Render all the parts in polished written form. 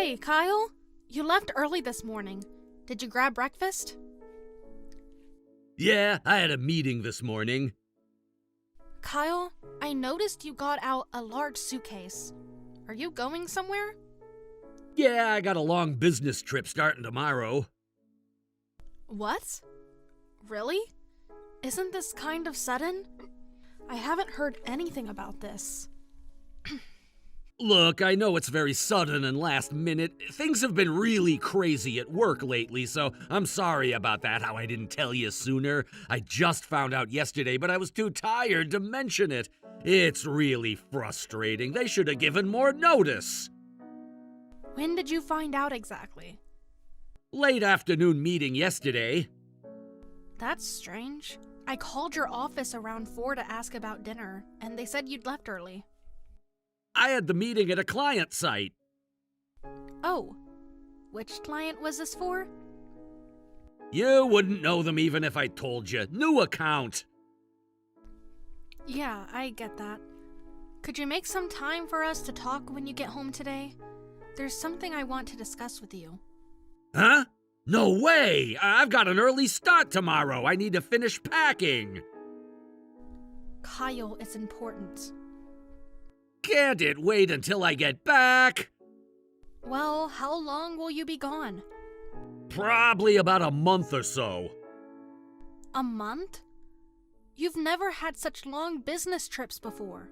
Hey, Kyle? You left early this morning. Did you grab breakfast? Yeah, I had a meeting this morning. Kyle, I noticed you got out a large suitcase. Are you going somewhere? Yeah, I got a long business trip starting tomorrow. What? Really? Isn't this kind of sudden? I haven't heard anything about this. Look, I know it's very sudden and last minute. Things have been really crazy at work lately, so I'm sorry about that, how I didn't tell you sooner. I just found out yesterday, but I was too tired to mention it. It's really frustrating. They should have given more notice. When did you find out exactly? Late afternoon meeting yesterday. That's strange. I called your office around 4 to ask about dinner, and they said you'd left early. I had the meeting at a client site. Oh, which client was this for? You wouldn't know them even if I told you. New account. Yeah, I get that. Could you make some time for us to talk when you get home today? There's something I want to discuss with you. Huh? No way! I've got an early start tomorrow. I need to finish packing. Kyle, it's important. Can't it wait until I get back? Well, how long will you be gone? Probably about a month or so. A month? You've never had such long business trips before.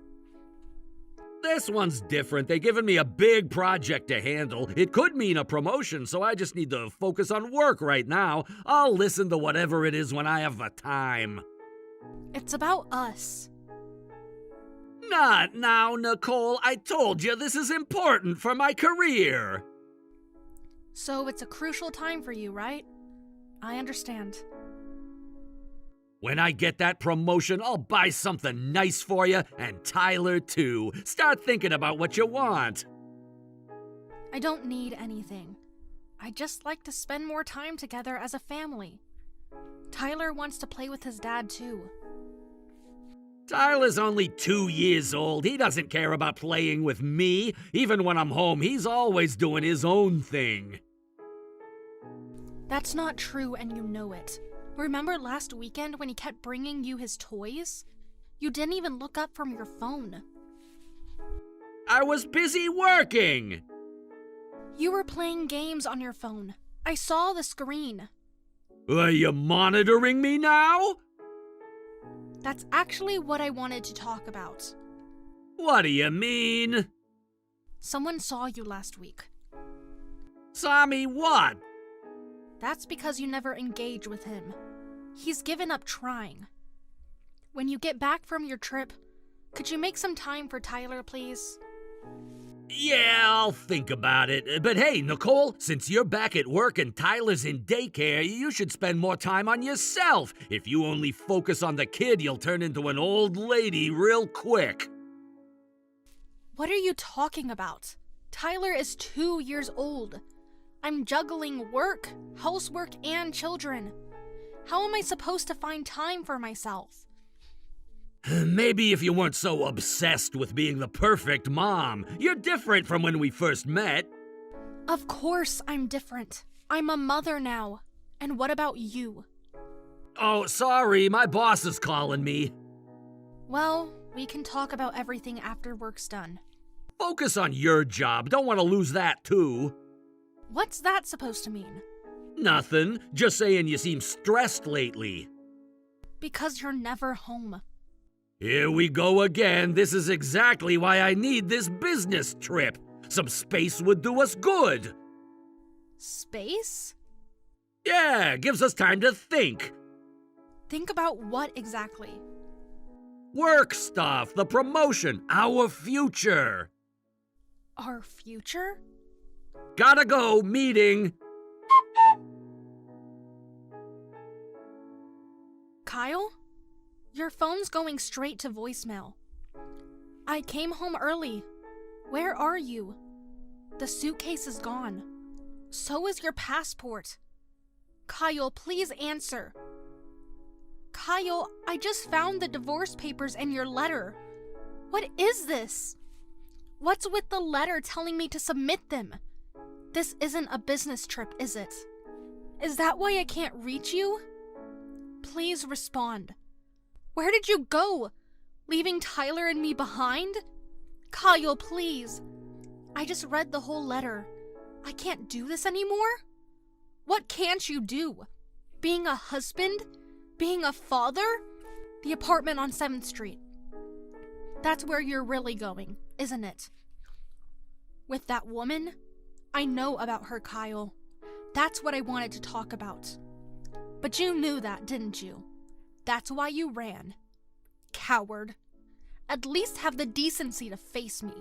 This one's different. They've given me a big project to handle. It could mean a promotion, so I just need to focus on work right now. I'll listen to whatever it is when I have the time. It's about us. Not now, Nicole. I told you this is important for my career. So it's a crucial time for you, right? I understand. When I get that promotion, I'll buy something nice for you, and Tyler too. Start thinking about what you want. I don't need anything. I just like to spend more time together as a family. Tyler wants to play with his dad too. Tyler's only 2 years old. He doesn't care about playing with me. Even when I'm home, he's always doing his own thing. That's not true, and you know it. Remember last weekend when he kept bringing you his toys? You didn't even look up from your phone. I was busy working. You were playing games on your phone. I saw the screen. Are you monitoring me now? That's actually what I wanted to talk about. What do you mean? Someone saw you last week. Saw me what? That's because you never engage with him. He's given up trying. When you get back from your trip, could you make some time for Tyler, please? Yeah, I'll think about it. But hey, Nicole, since you're back at work and Tyler's in daycare, you should spend more time on yourself. If you only focus on the kid, you'll turn into an old lady real quick. What are you talking about? Tyler is 2 years old. I'm juggling work, housework, and children. How am I supposed to find time for myself? Maybe if you weren't so obsessed with being the perfect mom. You're different from when we first met. Of course I'm different. I'm a mother now. And what about you? Oh, sorry, my boss is calling me. Well, we can talk about everything after work's done. Focus on your job. Don't want to lose that, too. What's that supposed to mean? Nothing. Just saying you seem stressed lately. Because you're never home. Here we go again. This is exactly why I need this business trip. Some space would do us good. Space? Yeah, gives us time to think. Think about what exactly? Work stuff, the promotion, our future. Our future? Gotta go, meeting. Kyle? Your phone's going straight to voicemail. I came home early. Where are you? The suitcase is gone. So is your passport. Kyle, please answer. Kyle, I just found the divorce papers and your letter. What is this? What's with the letter telling me to submit them? This isn't a business trip, is it? Is that why I can't reach you? Please respond. Where did you go? Leaving Tyler and me behind? Kyle, please. I just read the whole letter. I can't do this anymore? What can't you do? Being a husband? Being a father? The apartment on 7th Street. That's where you're really going, isn't it? With that woman? I know about her, Kyle. That's what I wanted to talk about. But you knew that, didn't you? That's why you ran. Coward. At least have the decency to face me.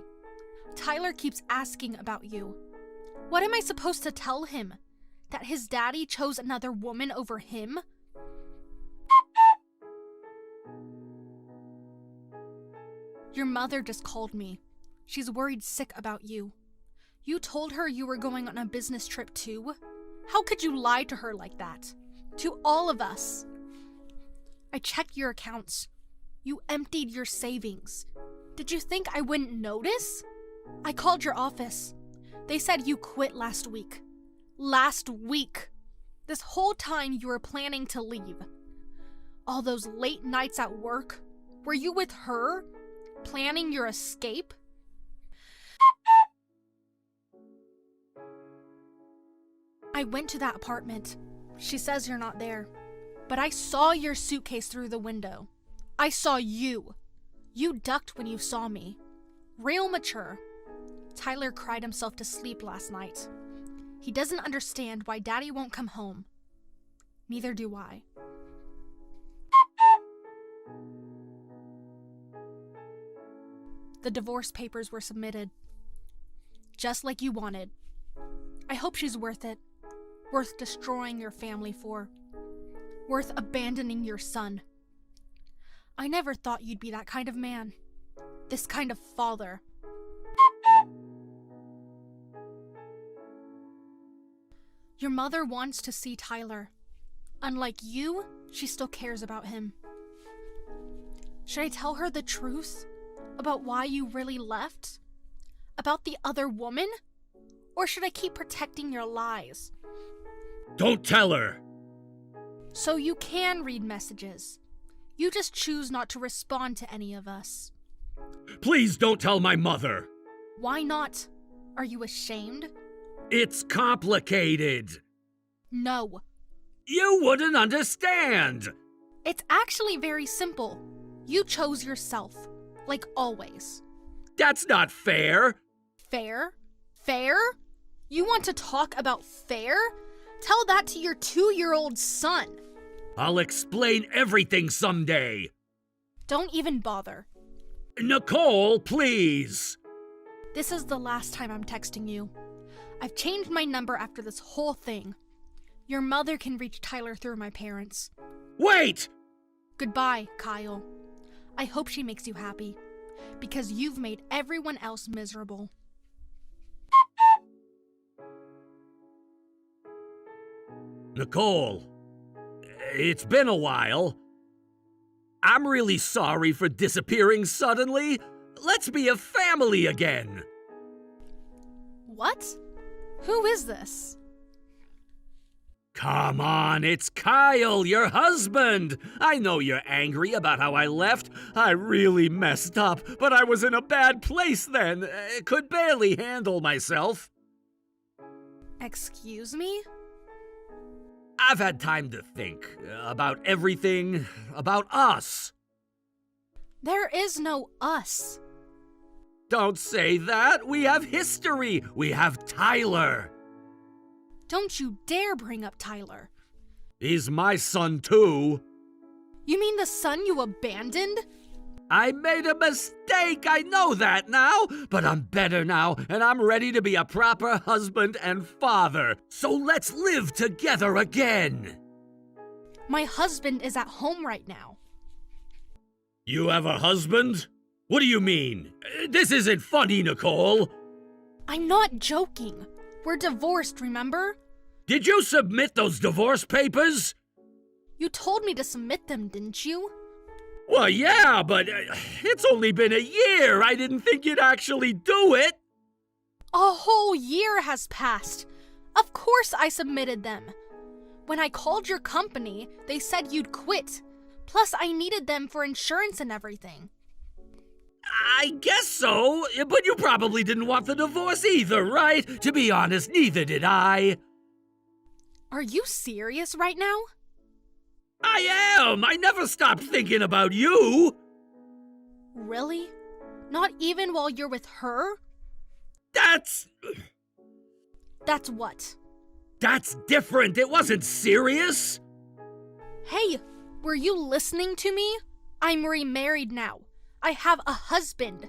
Tyler keeps asking about you. What am I supposed to tell him? That his daddy chose another woman over him? Your mother just called me. She's worried sick about you. You told her you were going on a business trip too? How could you lie to her like that? To all of us. I checked your accounts. You emptied your savings. Did you think I wouldn't notice? I called your office. They said you quit last week. Last week. This whole time you were planning to leave. All those late nights at work. Were you with her? Planning your escape? I went to that apartment. She says you're not there. But I saw your suitcase through the window. I saw you. You ducked when you saw me. Real mature. Tyler cried himself to sleep last night. He doesn't understand why Daddy won't come home. Neither do I. The divorce papers were submitted. Just like you wanted. I hope she's worth it. Worth destroying your family for. Worth abandoning your son. I never thought you'd be that kind of man. This kind of father. Your mother wants to see Tyler. Unlike you, she still cares about him. Should I tell her the truth? About why you really left? About the other woman? Or should I keep protecting your lies? Don't tell her! So you can read messages. You just choose not to respond to any of us. Please don't tell my mother! Why not? Are you ashamed? It's complicated! No. You wouldn't understand! It's actually very simple. You chose yourself. Like always. That's not fair! Fair? Fair? You want to talk about fair? Tell that to your 2-year-old son. I'll explain everything someday. Don't even bother. Nicole, please! This is the last time I'm texting you. I've changed my number after this whole thing. Your mother can reach Tyler through my parents. Wait! Goodbye, Kyle. I hope she makes you happy. Because you've made everyone else miserable. Nicole, it's been a while. I'm really sorry for disappearing suddenly. Let's be a family again. What? Who is this? Come on, it's Kyle, your husband. I know you're angry about how I left. I really messed up, but I was in a bad place then. Could barely handle myself. Excuse me? I've had time to think about everything, about us. There is no us. Don't say that. We have history. We have Tyler. Don't you dare bring up Tyler. He's my son too. You mean the son you abandoned? I made a mistake, I know that now, but I'm better now, and I'm ready to be a proper husband and father. So let's live together again. My husband is at home right now. You have a husband? What do you mean? This isn't funny, Nicole. I'm not joking. We're divorced, remember? Did you submit those divorce papers? You told me to submit them, didn't you? Well, yeah, but it's only been a year. I didn't think you'd actually do it. A whole year has passed. Of course I submitted them. When I called your company, they said you'd quit. Plus, I needed them for insurance and everything. I guess so, but you probably didn't want the divorce either, right? To be honest, neither did I. Are you serious right now? I am! I never stopped thinking about you! Really? Not even while you're with her? That's what? That's different. It wasn't serious. Hey, were you listening to me? I'm remarried now. I have a husband.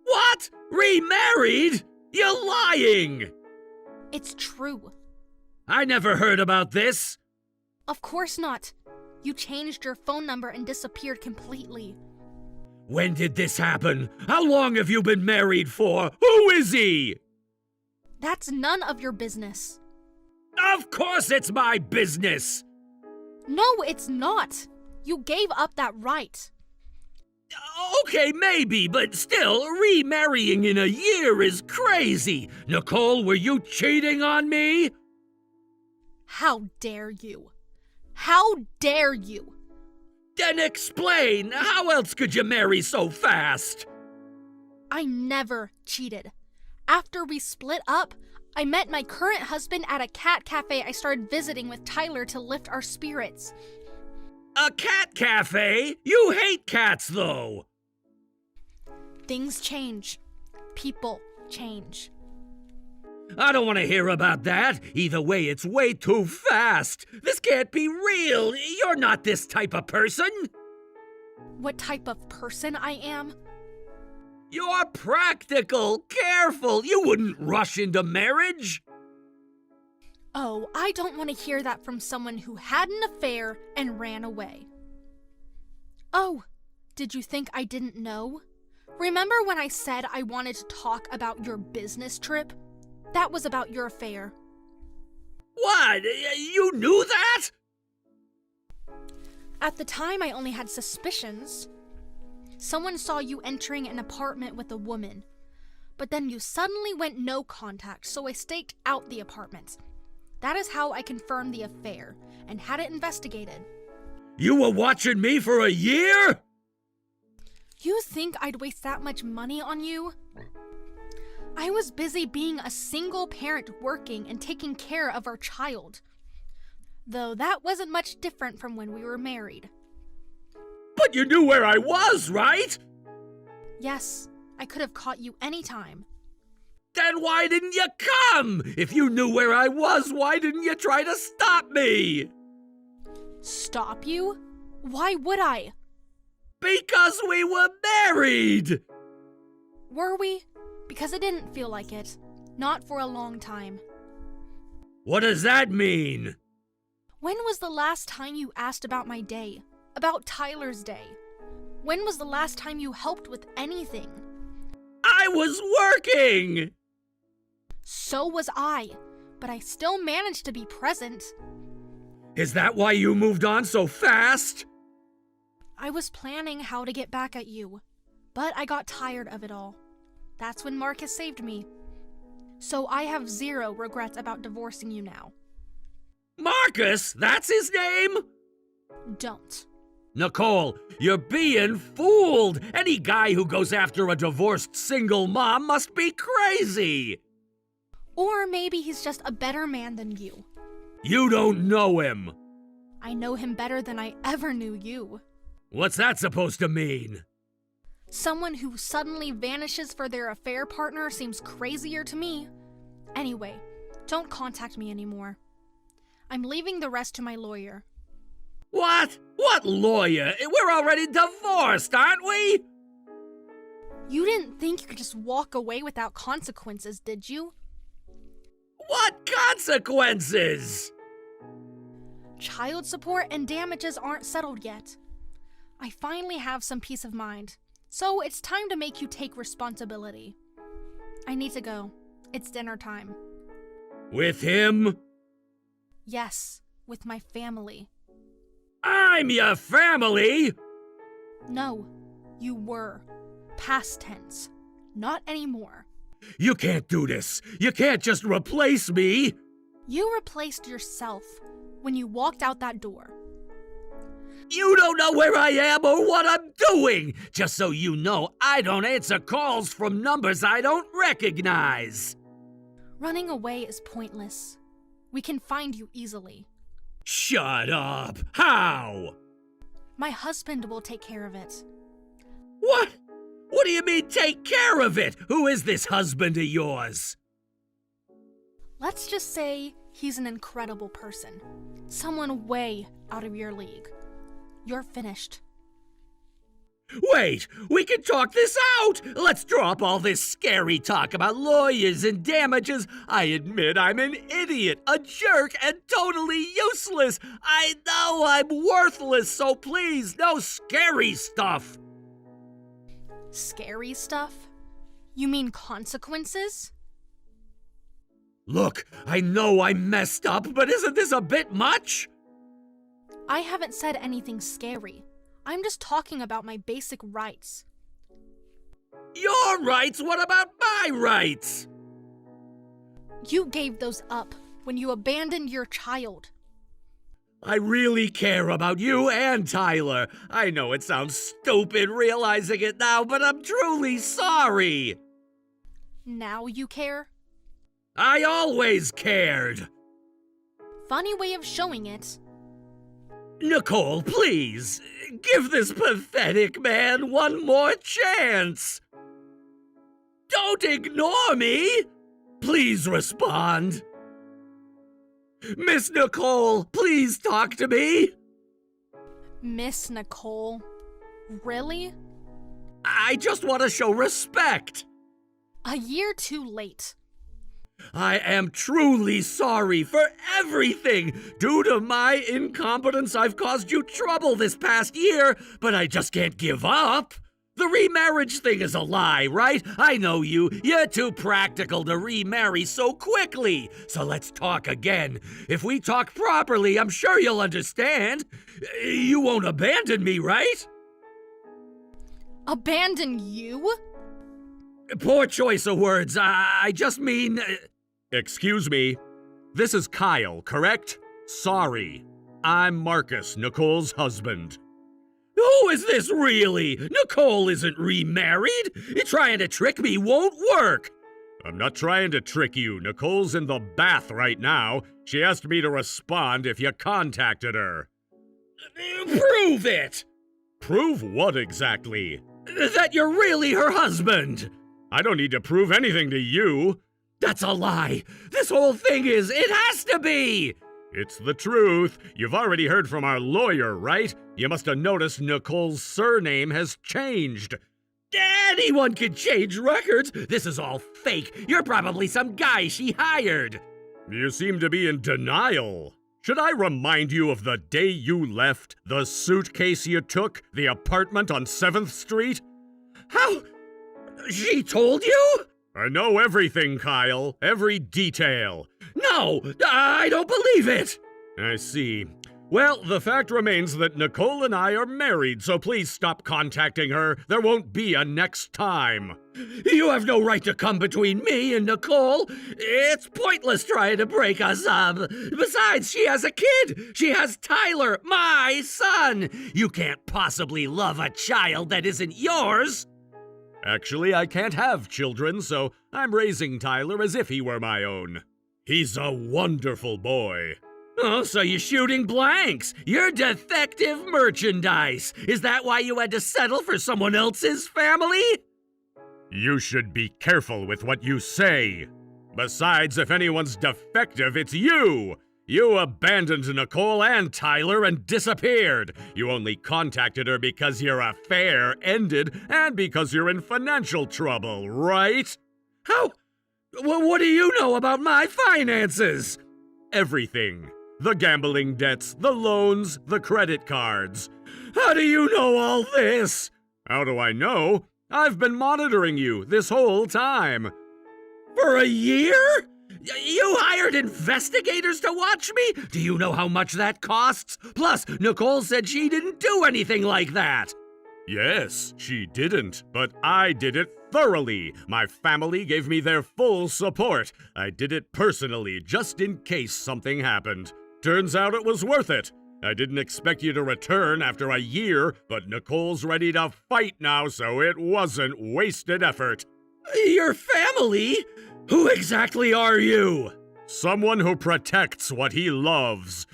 What? Remarried? You're lying! It's true. I never heard about this. Of course not. You changed your phone number and disappeared completely. When did this happen? How long have you been married for? Who is he? That's none of your business. Of course it's my business! No, it's not. You gave up that right. Okay, maybe, but still, remarrying in a year is crazy. Nicole, were you cheating on me? How dare you? How dare you? Then explain. How else could you marry so fast? I never cheated. After we split up, I met my current husband at a cat cafe I started visiting with Tyler to lift our spirits. A cat cafe? You hate cats, though. Things change. People change. I don't want to hear about that. Either way, it's way too fast. This can't be real. You're not this type of person. What type of person I am? You're practical, careful. You wouldn't rush into marriage. Oh, I don't want to hear that from someone who had an affair and ran away. Oh, did you think I didn't know? Remember when I said I wanted to talk about your business trip? That was about your affair. What? You knew that? At the time, I only had suspicions. Someone saw you entering an apartment with a woman. But then you suddenly went no contact, so I staked out the apartment. That is how I confirmed the affair and had it investigated. You were watching me for a year? You think I'd waste that much money on you? I was busy being a single parent working and taking care of our child. Though that wasn't much different from when we were married. But you knew where I was, right? Yes, I could have caught you anytime. Then why didn't you come? If you knew where I was, why didn't you try to stop me? Stop you? Why would I? Because we were married! Were we? Because it didn't feel like it. Not for a long time. What does that mean? When was the last time you asked about my day? About Tyler's day? When was the last time you helped with anything? I was working! So was I, but I still managed to be present. Is that why you moved on so fast? I was planning how to get back at you, but I got tired of it all. That's when Marcus saved me. So I have zero regrets about divorcing you now. Marcus? That's his name? Don't. Nicole, you're being fooled! Any guy who goes after a divorced single mom must be crazy! Or maybe he's just a better man than you. You don't know him! I know him better than I ever knew you. What's that supposed to mean? Someone who suddenly vanishes for their affair partner seems crazier to me. Anyway, don't contact me anymore. I'm leaving the rest to my lawyer. What? What lawyer? We're already divorced, aren't we? You didn't think you could just walk away without consequences, did you? What consequences? Child support and damages aren't settled yet. I finally have some peace of mind, so it's time to make you take responsibility. I need to go. It's dinner time. With him? Yes, with my family. I'm your family! No, you were. Past tense. Not anymore. You can't do this. You can't just replace me. You replaced yourself when you walked out that door. You don't know where I am or what I'm doing. Just so you know, I don't answer calls from numbers I don't recognize. Running away is pointless. We can find you easily. Shut up. How? My husband will take care of it. What? What do you mean take care of it? Who is this husband of yours? Let's just say he's an incredible person. Someone way out of your league. You're finished. Wait, we can talk this out! Let's drop all this scary talk about lawyers and damages. I admit I'm an idiot, a jerk, and totally useless. I know I'm worthless, so please, no scary stuff. Scary stuff? You mean consequences? Look, I know I messed up, but isn't this a bit much? I haven't said anything scary. I'm just talking about my basic rights. Your rights? What about my rights? You gave those up when you abandoned your child. I really care about you and Tyler. I know it sounds stupid realizing it now, but I'm truly sorry. Now you care? I always cared. Funny way of showing it. Nicole, please, give this pathetic man one more chance. Don't ignore me. Please respond. Miss Nicole, please talk to me. Miss Nicole? Really? I just want to show respect. A year too late. I am truly sorry for everything. Due to my incompetence, I've caused you trouble this past year, but I just can't give up. The remarriage thing is a lie, right? I know you. You're too practical to remarry so quickly. So let's talk again. If we talk properly, I'm sure you'll understand. You won't abandon me, right? Abandon you? Poor choice of words. I just mean... Excuse me. This is Kyle, correct? Sorry. I'm Marcus, Nicole's husband. Who is this really? Nicole isn't remarried. Trying to trick me won't work. I'm not trying to trick you. Nicole's in the bath right now. She asked me to respond if you contacted her. Prove it! Prove what exactly? That you're really her husband. I don't need to prove anything to you. That's a lie. This whole thing is, it has to be. It's the truth. You've already heard from our lawyer, right? You must have noticed Nicole's surname has changed. Anyone can change records. This is all fake. You're probably some guy she hired. You seem to be in denial. Should I remind you of the day you left, the suitcase you took, the apartment on 7th Street? How? She told you? I know everything, Kyle. Every detail. No, I don't believe it. I see. Well, the fact remains that Nicole and I are married, so please stop contacting her. There won't be a next time. You have no right to come between me and Nicole. It's pointless trying to break us up. Besides, she has a kid. She has Tyler, my son. You can't possibly love a child that isn't yours. Actually, I can't have children, so I'm raising Tyler as if he were my own. He's a wonderful boy. Oh, so you're shooting blanks. You're defective merchandise. Is that why you had to settle for someone else's family? You should be careful with what you say. Besides, if anyone's defective, it's you. You abandoned Nicole and Tyler and disappeared. You only contacted her because your affair ended and because you're in financial trouble, right? How? What do you know about my finances? Everything. The gambling debts, the loans, the credit cards. How do you know all this? How do I know? I've been monitoring you this whole time. For a year? You hired investigators to watch me? Do you know how much that costs? Plus, Nicole said she didn't do anything like that. Yes, she didn't, but I did it thoroughly. My family gave me their full support. I did it personally, just in case something happened. Turns out it was worth it. I didn't expect you to return after a year, but Nicole's ready to fight now, so it wasn't wasted effort. Your family? Who exactly are you? Someone who protects what he loves.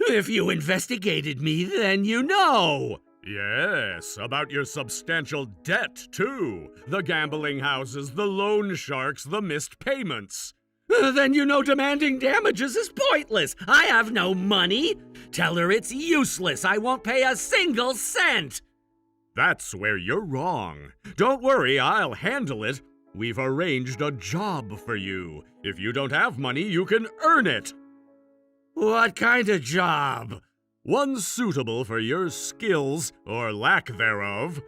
If you investigated me, then you know. Yes, about your substantial debt, too. The gambling houses, the loan sharks, the missed payments. Then you know demanding damages is pointless. I have no money. Tell her it's useless. I won't pay a single cent. That's where you're wrong. Don't worry, I'll handle it. We've arranged a job for you. If you don't have money, you can earn it. What kind of job? One suitable for your skills, or lack thereof.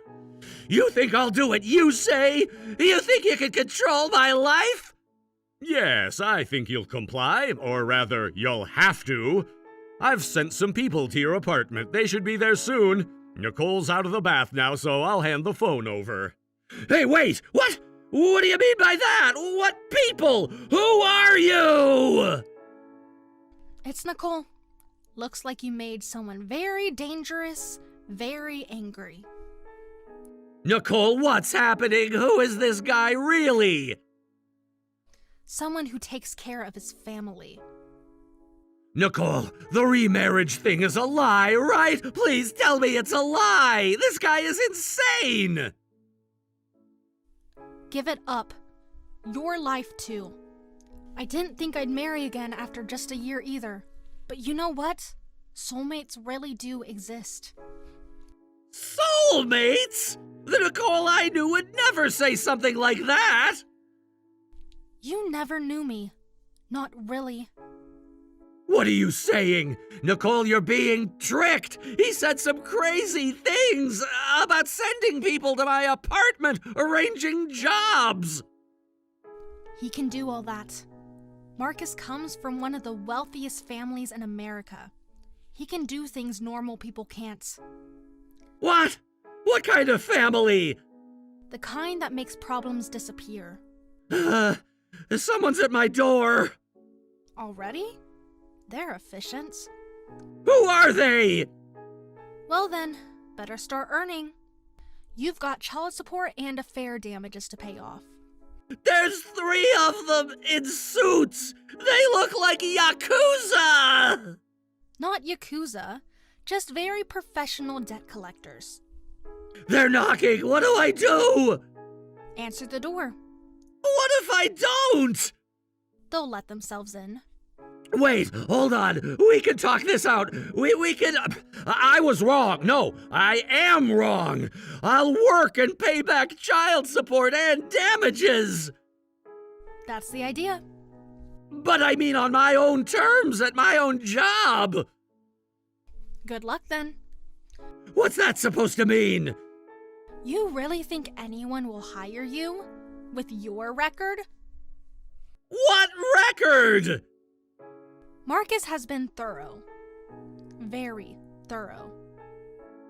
You think I'll do what you say? You think you can control my life? Yes, I think you'll comply, or rather, you'll have to. I've sent some people to your apartment. They should be there soon. Nicole's out of the bath now, so I'll hand the phone over. Hey, wait! What? What do you mean by that? What people? Who are you? It's Nicole. Looks like you made someone very dangerous, very angry. Nicole, what's happening? Who is this guy really? Someone who takes care of his family. Nicole, the remarriage thing is a lie, right? Please tell me it's a lie! This guy is insane! Give it up. Your life, too. I didn't think I'd marry again after just a year either. But you know what? Soulmates really do exist. Soulmates? The Nicole I knew would never say something like that! You never knew me. Not really. What are you saying? Nicole, you're being tricked! He said some crazy things about sending people to my apartment, arranging jobs! He can do all that. Marcus comes from one of the wealthiest families in America. He can do things normal people can't. What? What kind of family? The kind that makes problems disappear. Someone's at my door. Already? They're efficient. Who are they? Well then, better start earning. You've got child support and affair damages to pay off. There's 3 of them in suits! They look like Yakuza! Not Yakuza, just very professional debt collectors. They're knocking! What do I do? Answer the door. What if I don't? They'll let themselves in. Wait, hold on. We can talk this out. We can... I was wrong. No, I am wrong. I'll work and pay back child support and damages. That's the idea. But I mean on my own terms, at my own job. Good luck then. What's that supposed to mean? You really think anyone will hire you? With your record? What record? Marcus has been thorough. Very thorough.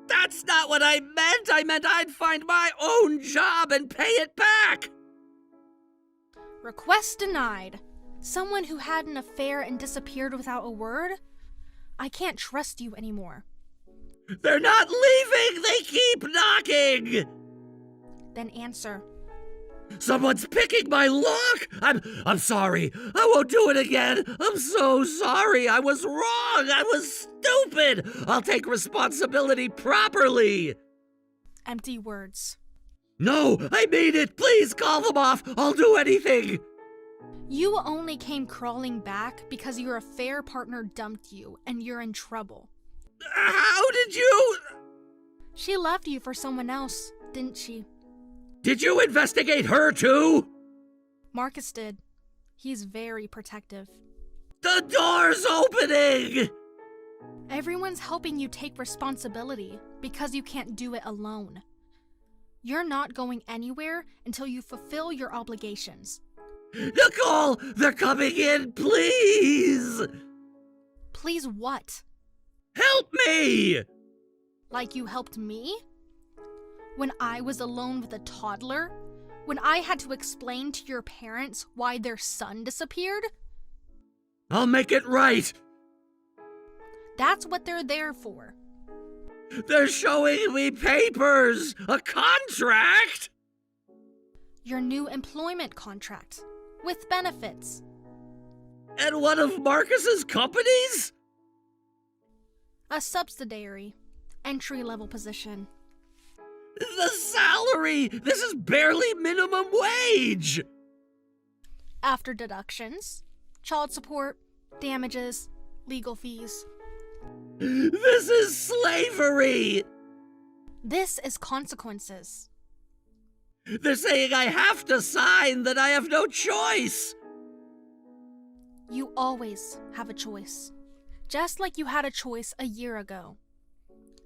That's not what I meant. I meant I'd find my own job and pay it back. Request denied. Someone who had an affair and disappeared without a word? I can't trust you anymore. They're not leaving. They keep knocking. Then answer. Someone's picking my lock! I'm sorry. I won't do it again. I'm so sorry. I was wrong. I was stupid. I'll take responsibility properly. Empty words. No, I mean it. Please call them off. I'll do anything. You only came crawling back because your affair partner dumped you and you're in trouble. How did you... She left you for someone else, didn't she? Did you investigate her too? Marcus did. He's very protective. The door's opening! Everyone's helping you take responsibility because you can't do it alone. You're not going anywhere until you fulfill your obligations. Nicole, they're coming in, please! Please what? Help me! Like you helped me? When I was alone with a toddler? When I had to explain to your parents why their son disappeared? I'll make it right! That's what they're there for. They're showing me papers! A contract! Your new employment contract. With benefits. And one of Marcus's companies? A subsidiary. Entry-level position. The salary! This is barely minimum wage! After deductions, child support, damages, legal fees. This is slavery! This is consequences. They're saying I have to sign, that I have no choice! You always have a choice. Just like you had a choice a year ago.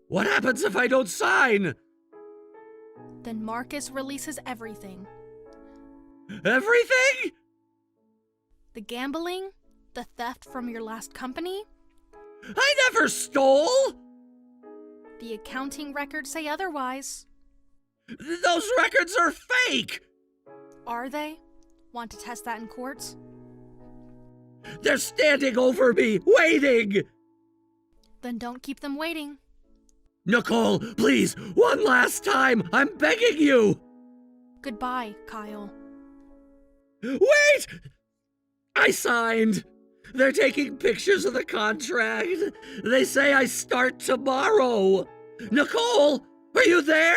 What happens if I don't sign? Then Marcus releases everything. Everything? The gambling, the theft from your last company. I never stole! The accounting records say otherwise. Those records are fake! Are they? Want to test that in court? They're standing over me, waiting! Then don't keep them waiting. Nicole, please, one last time, I'm begging you! Goodbye, Kyle. Wait! I signed! They're taking pictures of the contract. They say I start tomorrow. Nicole, are you there?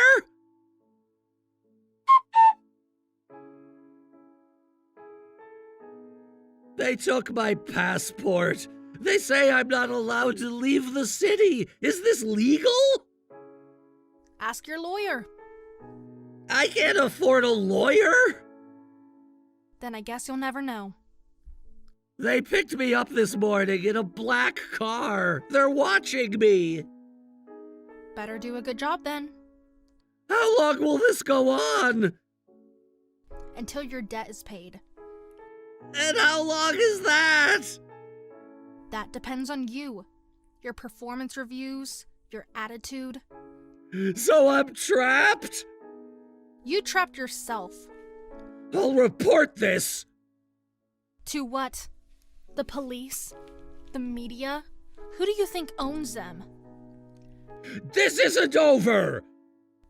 They took my passport. They say I'm not allowed to leave the city. Is this legal? Ask your lawyer. I can't afford a lawyer. Then I guess you'll never know. They picked me up this morning in a black car. They're watching me. Better do a good job then. How long will this go on? Until your debt is paid. And how long is that? That depends on you. Your performance reviews, your attitude. So I'm trapped? You trapped yourself. I'll report this. To what? The police? The media? Who do you think owns them? This isn't over!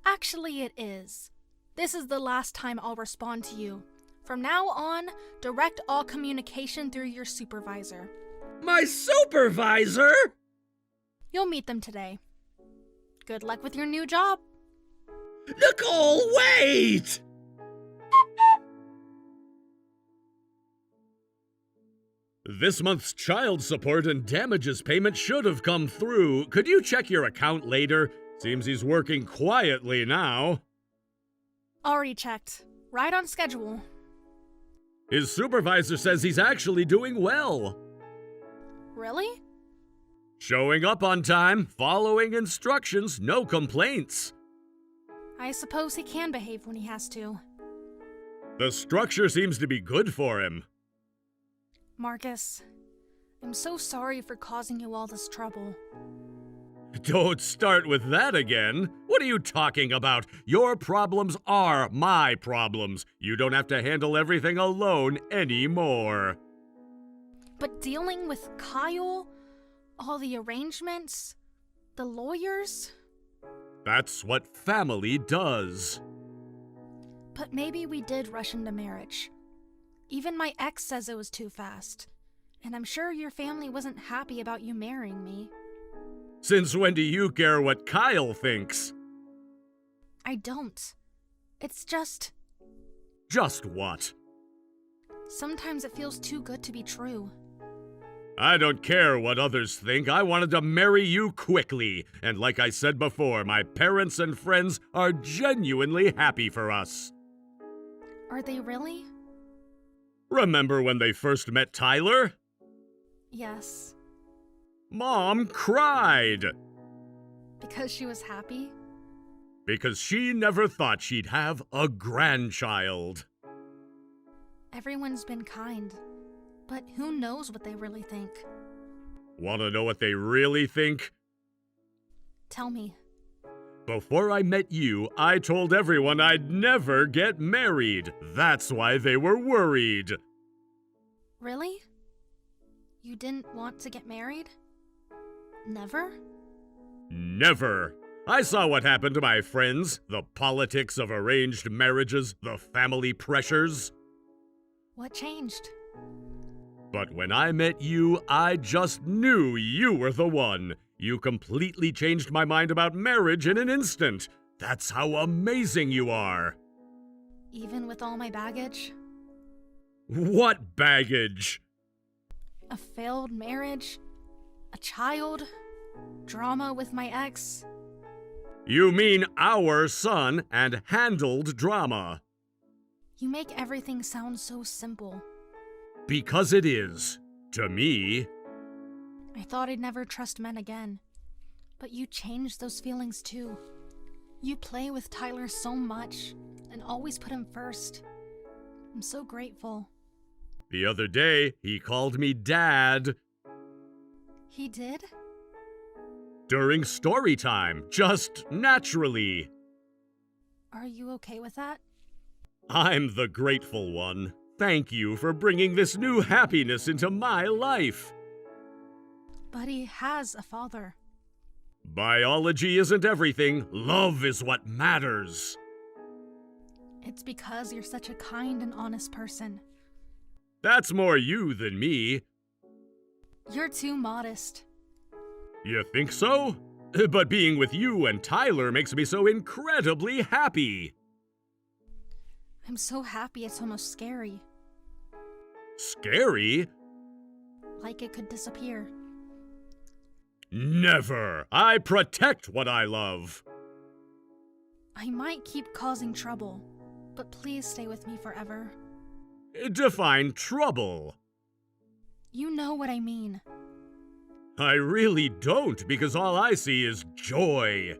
Actually, it is. This is the last time I'll respond to you. From now on, direct all communication through your supervisor. My supervisor? You'll meet them today. Good luck with your new job. Nicole, wait! This month's child support and damages payment should have come through. Could you check your account later? Seems he's working quietly now. Already checked. Right on schedule. His supervisor says he's actually doing well. Really? Showing up on time, following instructions, no complaints. I suppose he can behave when he has to. The structure seems to be good for him. Marcus, I'm so sorry for causing you all this trouble. Don't start with that again. What are you talking about? Your problems are my problems. You don't have to handle everything alone anymore. But dealing with Kyle, all the arrangements, the lawyers... That's what family does. But maybe we did rush into marriage. Even my ex says it was too fast. And I'm sure your family wasn't happy about you marrying me. Since when do you care what Kyle thinks? I don't. It's just... Just what? Sometimes it feels too good to be true. I don't care what others think. I wanted to marry you quickly. And like I said before, my parents and friends are genuinely happy for us. Are they really? Remember when they first met Tyler? Yes. Mom cried. Because she was happy? Because she never thought she'd have a grandchild. Everyone's been kind. But who knows what they really think? Want to know what they really think? Tell me. Before I met you, I told everyone I'd never get married. That's why they were worried. Really? You didn't want to get married? Never? Never. I saw what happened to my friends, the politics of arranged marriages, the family pressures. What changed? But when I met you, I just knew you were the one. You completely changed my mind about marriage in an instant. That's how amazing you are. Even with all my baggage? What baggage? A failed marriage? A child? Drama with my ex? You mean our son and handled drama. You make everything sound so simple. Because it is. To me. I thought I'd never trust men again. But you changed those feelings too. You play with Tyler so much and always put him first. I'm so grateful. The other day, he called me Dad. He did? During story time, just naturally. Are you okay with that? I'm the grateful one. Thank you for bringing this new happiness into my life. But he has a father. Biology isn't everything. Love is what matters. It's because you're such a kind and honest person. That's more you than me. You're too modest. You think so? But being with you and Tyler makes me so incredibly happy. I'm so happy it's almost scary. Scary? Like it could disappear. Never! I protect what I love. I might keep causing trouble, but please stay with me forever. Define trouble. You know what I mean. I really don't, because all I see is joy.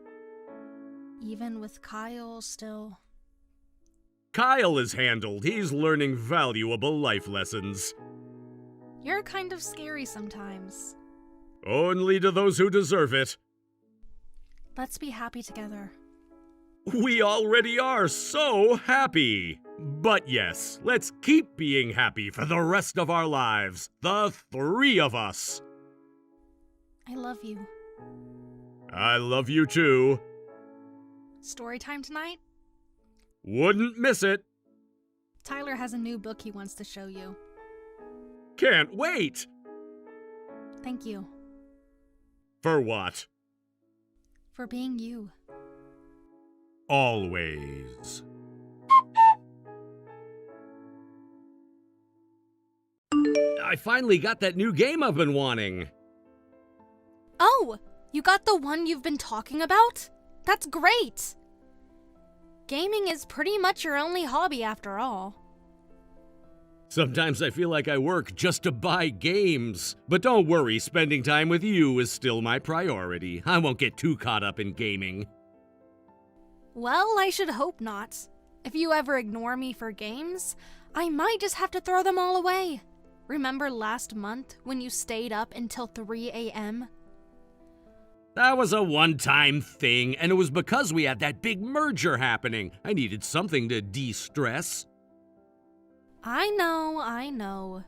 Even with Kyle still. Kyle is handled. He's learning valuable life lessons. You're kind of scary sometimes. Only to those who deserve it. Let's be happy together. We already are so happy. But yes, let's keep being happy for the rest of our lives. The three of us. I love you. I love you too. Story time tonight? Wouldn't miss it. Tyler has a new book he wants to show you. Can't wait. Thank you. For what? For being you. Always. I finally got that new game I've been wanting. Oh! You got the one you've been talking about? That's great! Gaming is pretty much your only hobby after all. Sometimes I feel like I work just to buy games. But don't worry, spending time with you is still my priority. I won't get too caught up in gaming. Well, I should hope not. If you ever ignore me for games, I might just have to throw them all away. Remember last month when you stayed up until 3 a.m.? That was a one-time thing, and it was because we had that big merger happening. I needed something to de-stress. I know.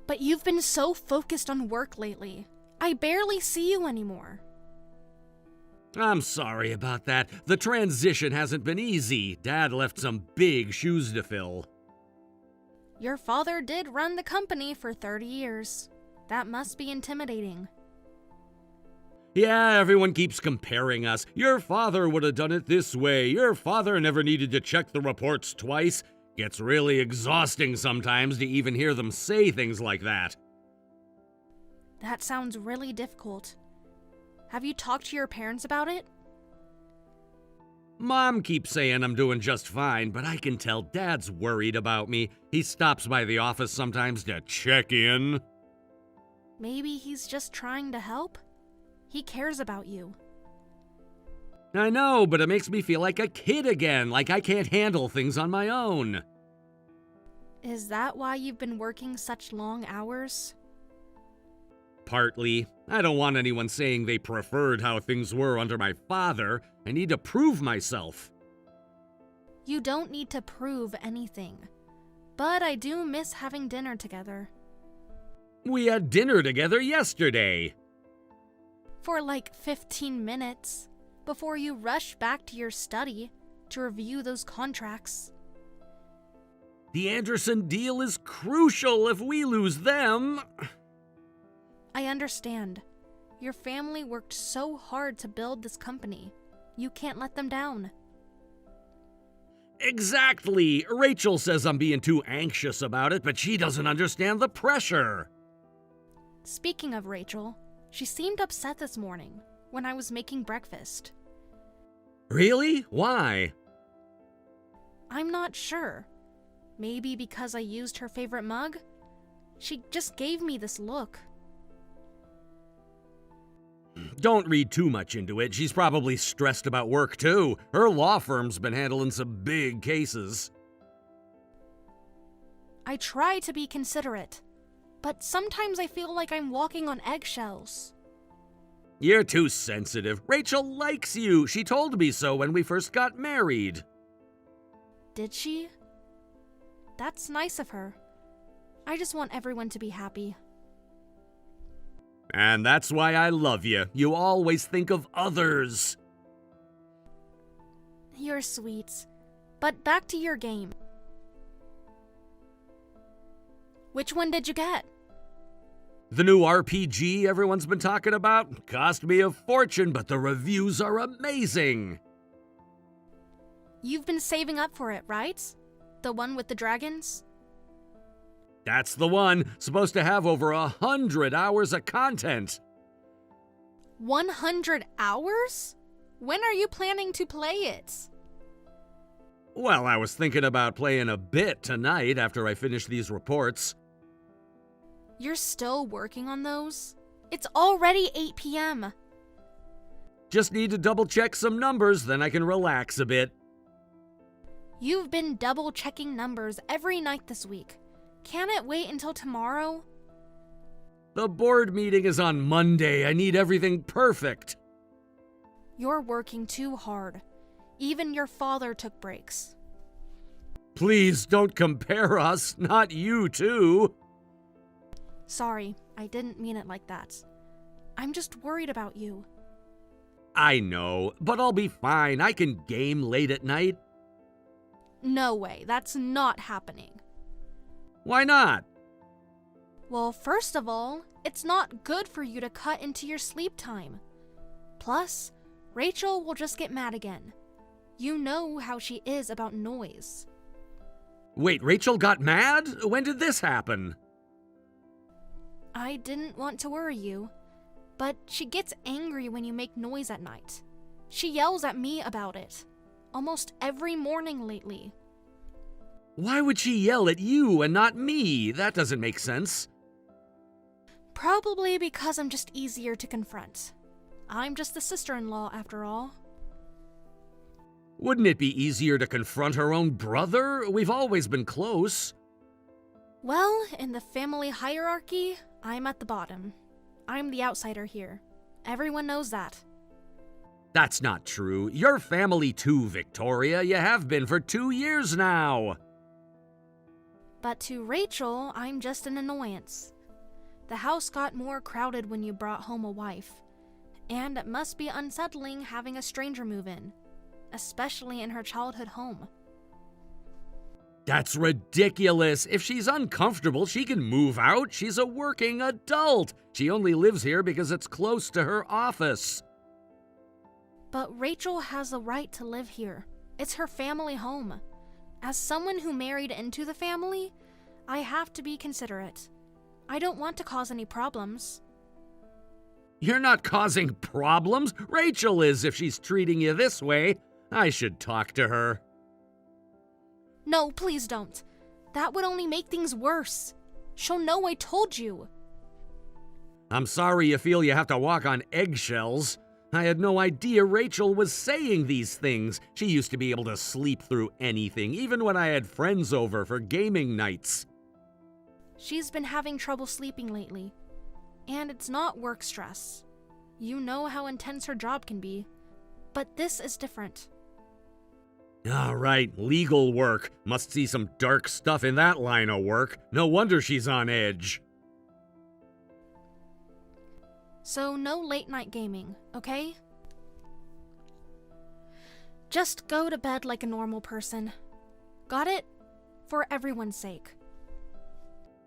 But you've been so focused on work lately. I barely see you anymore. I'm sorry about that. The transition hasn't been easy. Dad left some big shoes to fill. Your father did run the company for 30 years. That must be intimidating. Yeah, everyone keeps comparing us. Your father would have done it this way. Your father never needed to check the reports twice. Gets really exhausting sometimes to even hear them say things like that. That sounds really difficult. Have you talked to your parents about it? Mom keeps saying I'm doing just fine, but I can tell Dad's worried about me. He stops by the office sometimes to check in. Maybe he's just trying to help? He cares about you. I know, but it makes me feel like a kid again, like I can't handle things on my own. Is that why you've been working such long hours? partly. I don't want anyone saying they preferred how things were under my father. I need to prove myself. You don't need to prove anything. But I do miss having dinner together. We had dinner together yesterday. For like 15 minutes, before you rush back to your study to review those contracts. The Anderson deal is crucial. If we lose them... I understand. Your family worked so hard to build this company. You can't let them down. Exactly. Rachel says I'm being too anxious about it, but she doesn't understand the pressure. Speaking of Rachel, she seemed upset this morning when I was making breakfast. Really? Why? I'm not sure. Maybe because I used her favorite mug? She just gave me this look. Don't read too much into it. She's probably stressed about work too. Her law firm's been handling some big cases. I try to be considerate, but sometimes I feel like I'm walking on eggshells. You're too sensitive. Rachel likes you. She told me so when we first got married. Did she? That's nice of her. I just want everyone to be happy. And that's why I love you. You always think of others. You're sweet. But back to your game. Which one did you get? The new RPG everyone's been talking about cost me a fortune, but the reviews are amazing. You've been saving up for it, right? The one with the dragons? That's the one. Supposed to have over 100 hours of content. 100 hours? When are you planning to play it? Well, I was thinking about playing a bit tonight after I finish these reports. You're still working on those? It's already 8 p.m. Just need to double check some numbers, then I can relax a bit. You've been double checking numbers every night this week. Can it wait until tomorrow? The board meeting is on Monday. I need everything perfect. You're working too hard. Even your father took breaks. Please don't compare us. Not you, too. Sorry, I didn't mean it like that. I'm just worried about you. I know, but I'll be fine. I can game late at night. No way, that's not happening. Why not? Well, first of all, it's not good for you to cut into your sleep time. Plus, Rachel will just get mad again. You know how she is about noise. Wait, Rachel got mad? When did this happen? I didn't want to worry you, but she gets angry when you make noise at night. She yells at me about it, almost every morning lately. Why would she yell at you and not me? That doesn't make sense. Probably because I'm just easier to confront. I'm just the sister-in-law, after all. Wouldn't it be easier to confront her own brother? We've always been close. Well, in the family hierarchy, I'm at the bottom. I'm the outsider here. Everyone knows that. That's not true. You're family too, Victoria. You have been for 2 years now. But to Rachel, I'm just an annoyance. The house got more crowded when you brought home a wife. And it must be unsettling having a stranger move in, especially in her childhood home. That's ridiculous. If she's uncomfortable, she can move out. She's a working adult. She only lives here because it's close to her office. But Rachel has a right to live here. It's her family home. As someone who married into the family, I have to be considerate. I don't want to cause any problems. You're not causing problems. Rachel is if she's treating you this way. I should talk to her. No, please don't. That would only make things worse. She'll know I told you. I'm sorry you feel you have to walk on eggshells. I had no idea Rachel was saying these things. She used to be able to sleep through anything, even when I had friends over for gaming nights. She's been having trouble sleeping lately. And it's not work stress. You know how intense her job can be. But this is different. All right, legal work. Must see some dark stuff in that line of work. No wonder she's on edge. So no late night gaming, okay? Just go to bed like a normal person. Got it? For everyone's sake.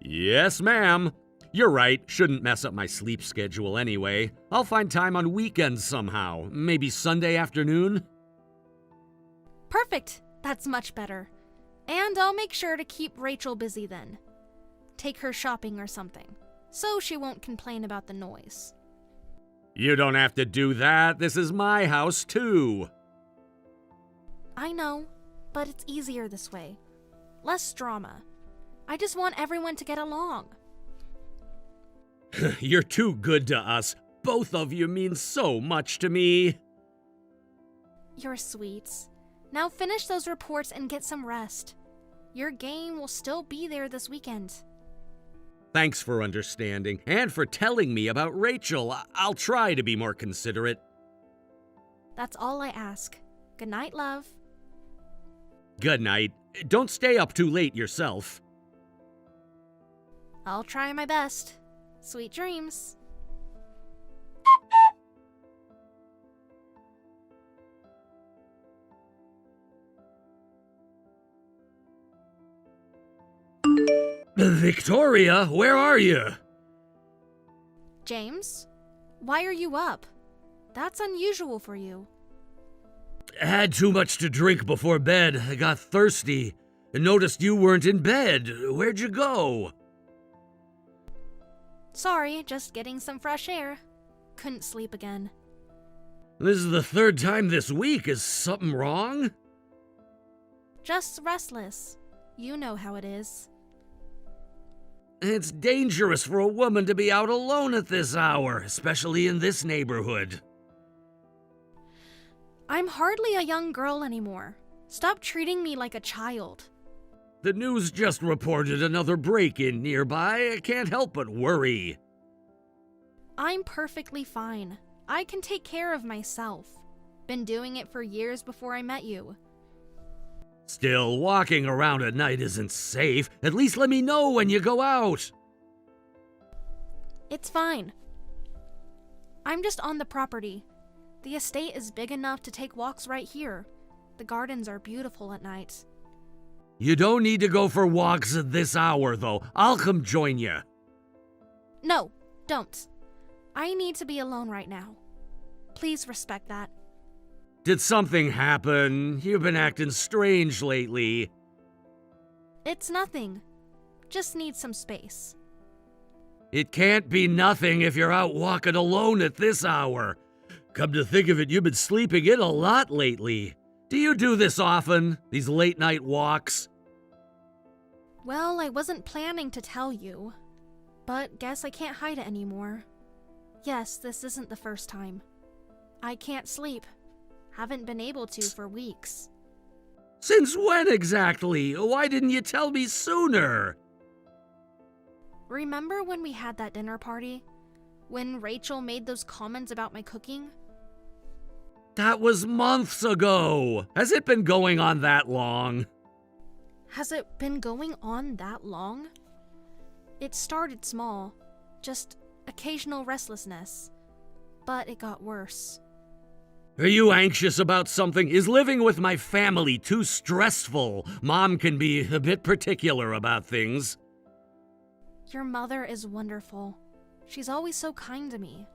Yes, ma'am. You're right, shouldn't mess up my sleep schedule anyway. I'll find time on weekends somehow. Maybe Sunday afternoon? Perfect! That's much better. And I'll make sure to keep Rachel busy then. Take her shopping or something, so she won't complain about the noise. You don't have to do that. This is my house, too. I know, but it's easier this way. Less drama. I just want everyone to get along. You're too good to us. Both of you mean so much to me. You're sweet. Now finish those reports and get some rest. Your game will still be there this weekend. Thanks for understanding, and for telling me about Rachel. I'll try to be more considerate. That's all I ask. Good night, love. Good night. Don't stay up too late yourself. I'll try my best. Sweet dreams. Victoria, where are you? James, why are you up? That's unusual for you. Had too much to drink before bed. I got thirsty and noticed you weren't in bed. Where'd you go? Sorry, just getting some fresh air. Couldn't sleep again. This is the third time this week. Is something wrong? Just restless. You know how it is. It's dangerous for a woman to be out alone at this hour, especially in this neighborhood. I'm hardly a young girl anymore. Stop treating me like a child. The news just reported another break-in nearby. I can't help but worry. I'm perfectly fine. I can take care of myself. Been doing it for years before I met you. Still, walking around at night isn't safe. At least let me know when you go out. It's fine. I'm just on the property. The estate is big enough to take walks right here. The gardens are beautiful at night. You don't need to go for walks at this hour, though. I'll come join you. No, don't. I need to be alone right now. Please respect that. Did something happen? You've been acting strange lately. It's nothing. Just need some space. It can't be nothing if you're out walking alone at this hour. Come to think of it, you've been sleeping in a lot lately. Do you do this often, these late-night walks? Well, I wasn't planning to tell you, but guess I can't hide it anymore. Yes, this isn't the first time. I can't sleep. Haven't been able to for weeks. Since when exactly? Why didn't you tell me sooner? Remember when we had that dinner party? When Rachel made those comments about my cooking? That was months ago. Has it been going on that long? Has it been going on that long? It started small, just occasional restlessness, but it got worse. Are you anxious about something? Is living with my family too stressful? Mom can be a bit particular about things. Your mother is wonderful. She's always so kind to me.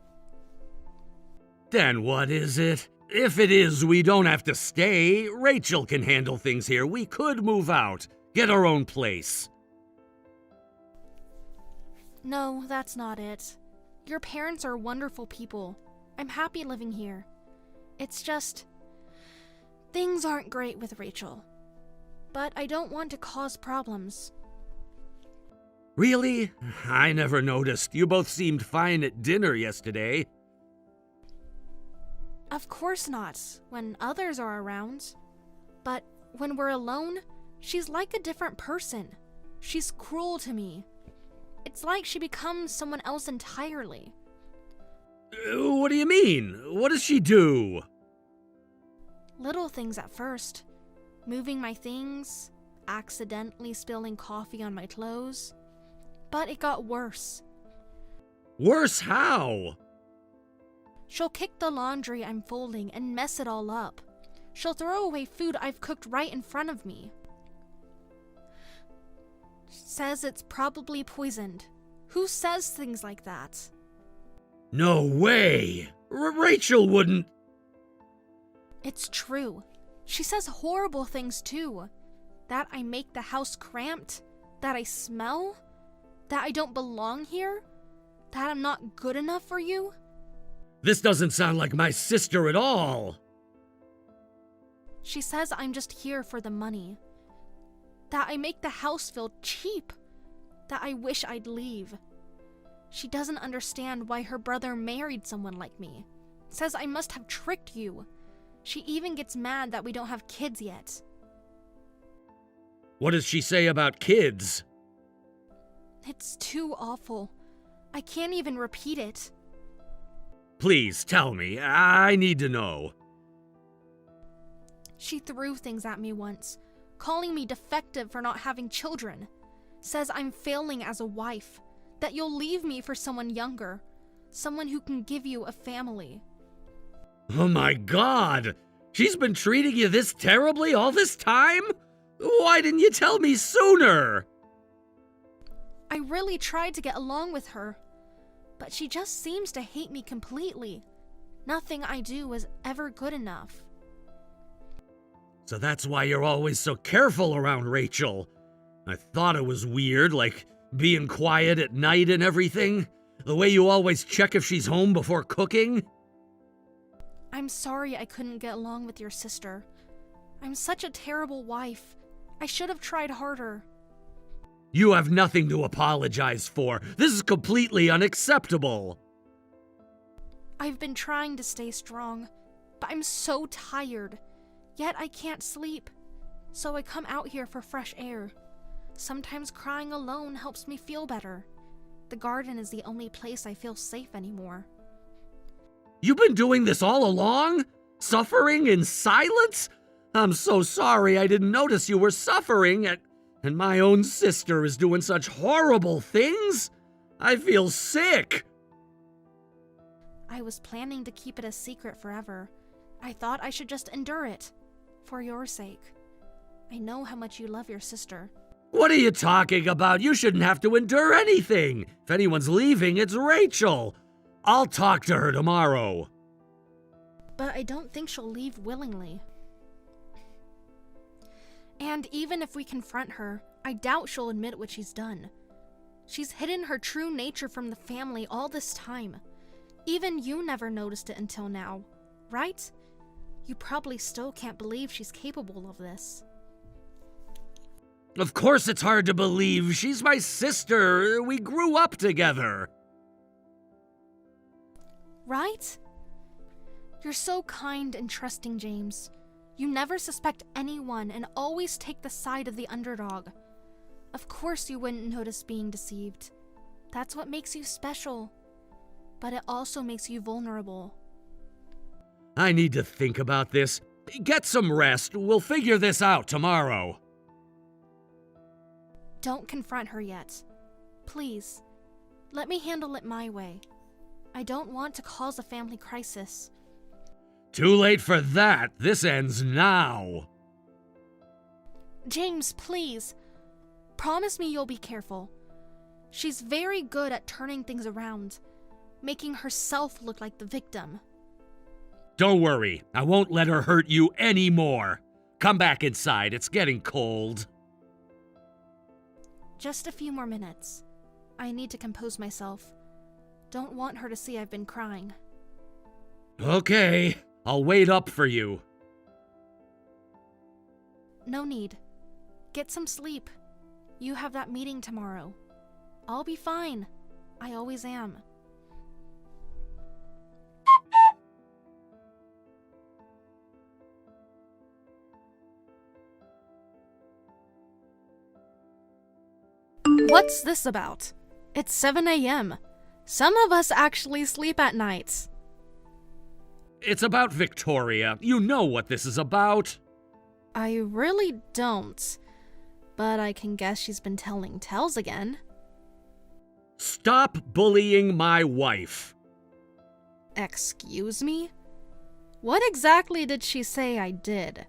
Then what is it? If it is, we don't have to stay. Rachel can handle things here. We could move out, get our own place. No, that's not it. Your parents are wonderful people. I'm happy living here. It's just, things aren't great with Rachel. But I don't want to cause problems. Really? I never noticed. You both seemed fine at dinner yesterday. Of course not, when others are around. But when we're alone, she's like a different person. She's cruel to me. It's like she becomes someone else entirely. What do you mean? What does she do? Little things at first. Moving my things, accidentally spilling coffee on my clothes. But it got worse. Worse how? She'll kick the laundry I'm folding and mess it all up. She'll throw away food I've cooked right in front of me. Says it's probably poisoned. Who says things like that? No way! Rachel wouldn't... It's true. She says horrible things too. That I make the house cramped. That I smell. That I don't belong here. That I'm not good enough for you. This doesn't sound like my sister at all. She says I'm just here for the money. That I make the house feel cheap. That I wish I'd leave. She doesn't understand why her brother married someone like me. Says I must have tricked you. She even gets mad that we don't have kids yet. What does she say about kids? It's too awful. I can't even repeat it. Please tell me. I need to know. She threw things at me once, calling me defective for not having children. Says I'm failing as a wife, that you'll leave me for someone younger, someone who can give you a family. Oh my God! She's been treating you this terribly all this time? Why didn't you tell me sooner? I really tried to get along with her, but she just seems to hate me completely. Nothing I do is ever good enough. So that's why you're always so careful around Rachel. I thought it was weird, like being quiet at night and everything. The way you always check if she's home before cooking. I'm sorry I couldn't get along with your sister. I'm such a terrible wife. I should have tried harder. You have nothing to apologize for. This is completely unacceptable. I've been trying to stay strong, but I'm so tired. Yet I can't sleep. So I come out here for fresh air. Sometimes crying alone helps me feel better. The garden is the only place I feel safe anymore. You've been doing this all along? Suffering in silence? I'm so sorry I didn't notice you were suffering, and my own sister is doing such horrible things. I feel sick. I was planning to keep it a secret forever. I thought I should just endure it. For your sake. I know how much you love your sister. What are you talking about? You shouldn't have to endure anything. If anyone's leaving, it's Rachel. I'll talk to her tomorrow. But I don't think she'll leave willingly. And even if we confront her, I doubt she'll admit what she's done. She's hidden her true nature from the family all this time. Even you never noticed it until now, right? You probably still can't believe she's capable of this. Of course it's hard to believe. She's my sister. We grew up together. Right? You're so kind and trusting, James. You never suspect anyone and always take the side of the underdog. Of course you wouldn't notice being deceived. That's what makes you special. But it also makes you vulnerable. I need to think about this. Get some rest. We'll figure this out tomorrow. Don't confront her yet. Please, let me handle it my way. I don't want to cause a family crisis. Too late for that. This ends now. James, please. Promise me you'll be careful. She's very good at turning things around, making herself look like the victim. Don't worry. I won't let her hurt you anymore. Come back inside. It's getting cold. Just a few more minutes. I need to compose myself. Don't want her to see I've been crying. Okay. I'll wait up for you. No need. Get some sleep. You have that meeting tomorrow. I'll be fine. I always am. What's this about? It's 7 a.m. Some of us actually sleep at nights. It's about Victoria. You know what this is about. I really don't, but I can guess she's been telling tales again. Stop bullying my wife. Excuse me? What exactly did she say I did?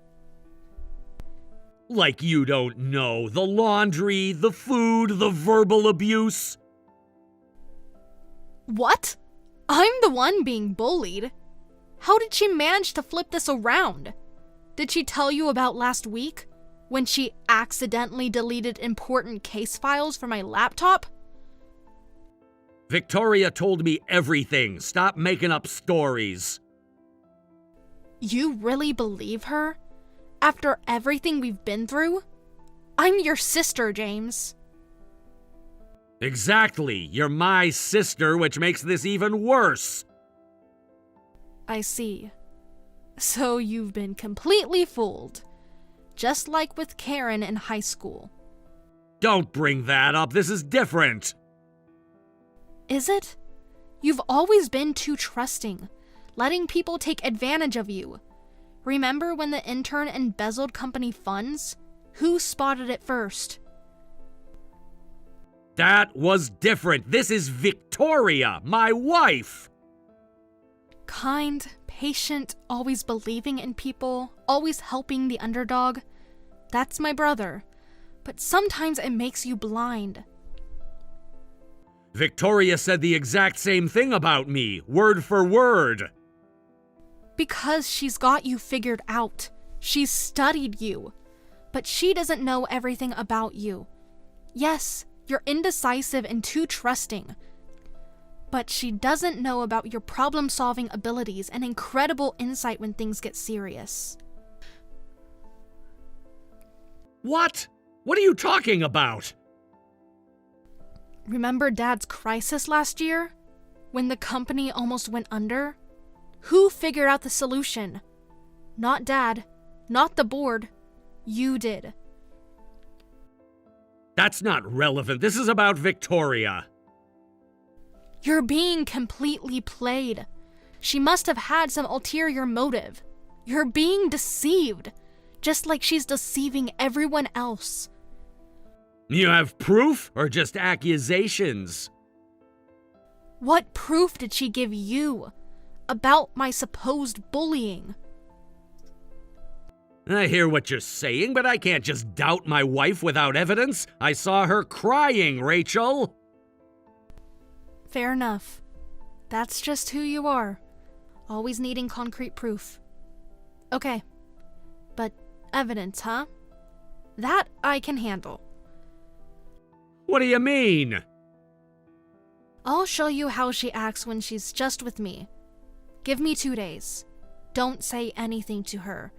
Like you don't know. The laundry, the food, the verbal abuse. What? I'm the one being bullied. How did she manage to flip this around? Did she tell you about last week? When she accidentally deleted important case files from my laptop? Victoria told me everything. Stop making up stories. You really believe her? After everything we've been through? I'm your sister, James. Exactly. You're my sister, which makes this even worse. I see. So you've been completely fooled. Just like with Karen in high school. Don't bring that up. This is different. Is it? You've always been too trusting, letting people take advantage of you. Remember when the intern embezzled company funds? Who spotted it first? That was different. This is Victoria, my wife. Kind, patient, always believing in people, always helping the underdog. That's my brother. But sometimes it makes you blind. Victoria said the exact same thing about me, word for word. Because she's got you figured out. She's studied you. But she doesn't know everything about you. Yes, you're indecisive and too trusting. But she doesn't know about your problem-solving abilities and incredible insight when things get serious. What? What are you talking about? Remember Dad's crisis last year? When the company almost went under? Who figured out the solution? Not Dad. Not the board. You did. That's not relevant. This is about Victoria. You're being completely played. She must have had some ulterior motive. You're being deceived. Just like she's deceiving everyone else. You have proof or just accusations? What proof did she give you about my supposed bullying? I hear what you're saying, but I can't just doubt my wife without evidence. I saw her crying, Rachel. Fair enough. That's just who you are. Always needing concrete proof. Okay. But evidence, huh? That I can handle. What do you mean? I'll show you how she acts when she's just with me. Give me 2 days. Don't say anything to her.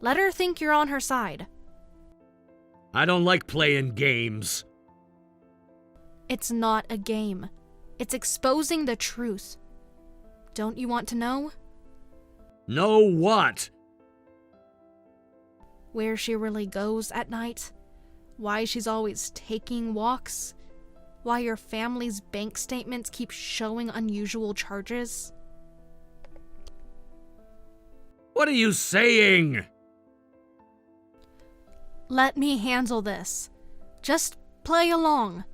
Let her think you're on her side. I don't like playing games. It's not a game. It's exposing the truth. Don't you want to know? Know what? Where she really goes at night? Why she's always taking walks? Why your family's bank statements keep showing unusual charges? What are you saying? Let me handle this. Just play along.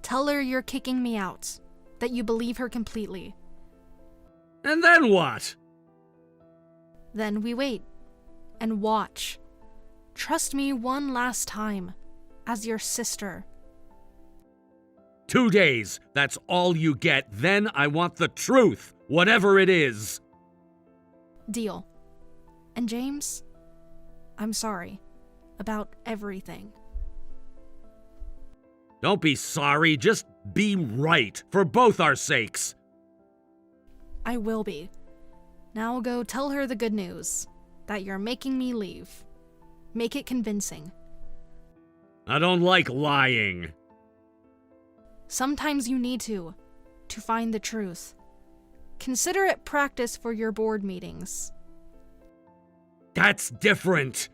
Tell her you're kicking me out. That you believe her completely. And then what? Then we wait. And watch. Trust me one last time. As your sister. 2 days. That's all you get. Then I want the truth. Whatever it is. Deal. And James, I'm sorry. About everything. Don't be sorry. Just be right. For both our sakes. I will be. Now go tell her the good news. That you're making me leave. Make it convincing. I don't like lying. Sometimes you need to find the truth. Consider it practice for your board meetings. That's different.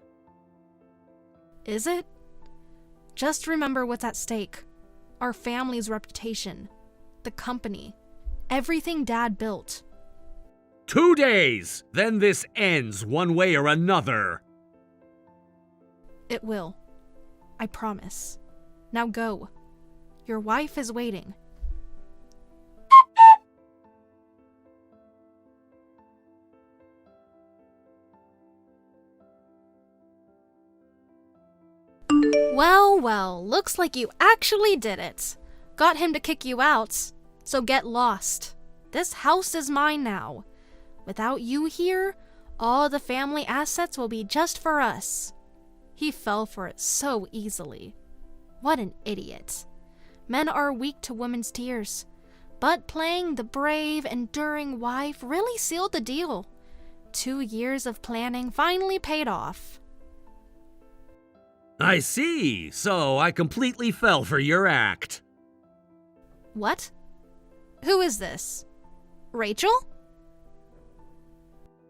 Is it? Just remember what's at stake. Our family's reputation. The company. Everything Dad built. 2 days! Then this ends one way or another. It will. I promise. Now go. Your wife is waiting. Well, well, looks like you actually did it. Got him to kick you out, so get lost. This house is mine now. Without you here, all the family assets will be just for us. He fell for it so easily. What an idiot. Men are weak to women's tears, but playing the brave, enduring wife really sealed the deal. 2 years of planning finally paid off. I see. So I completely fell for your act. What? Who is this? Rachel?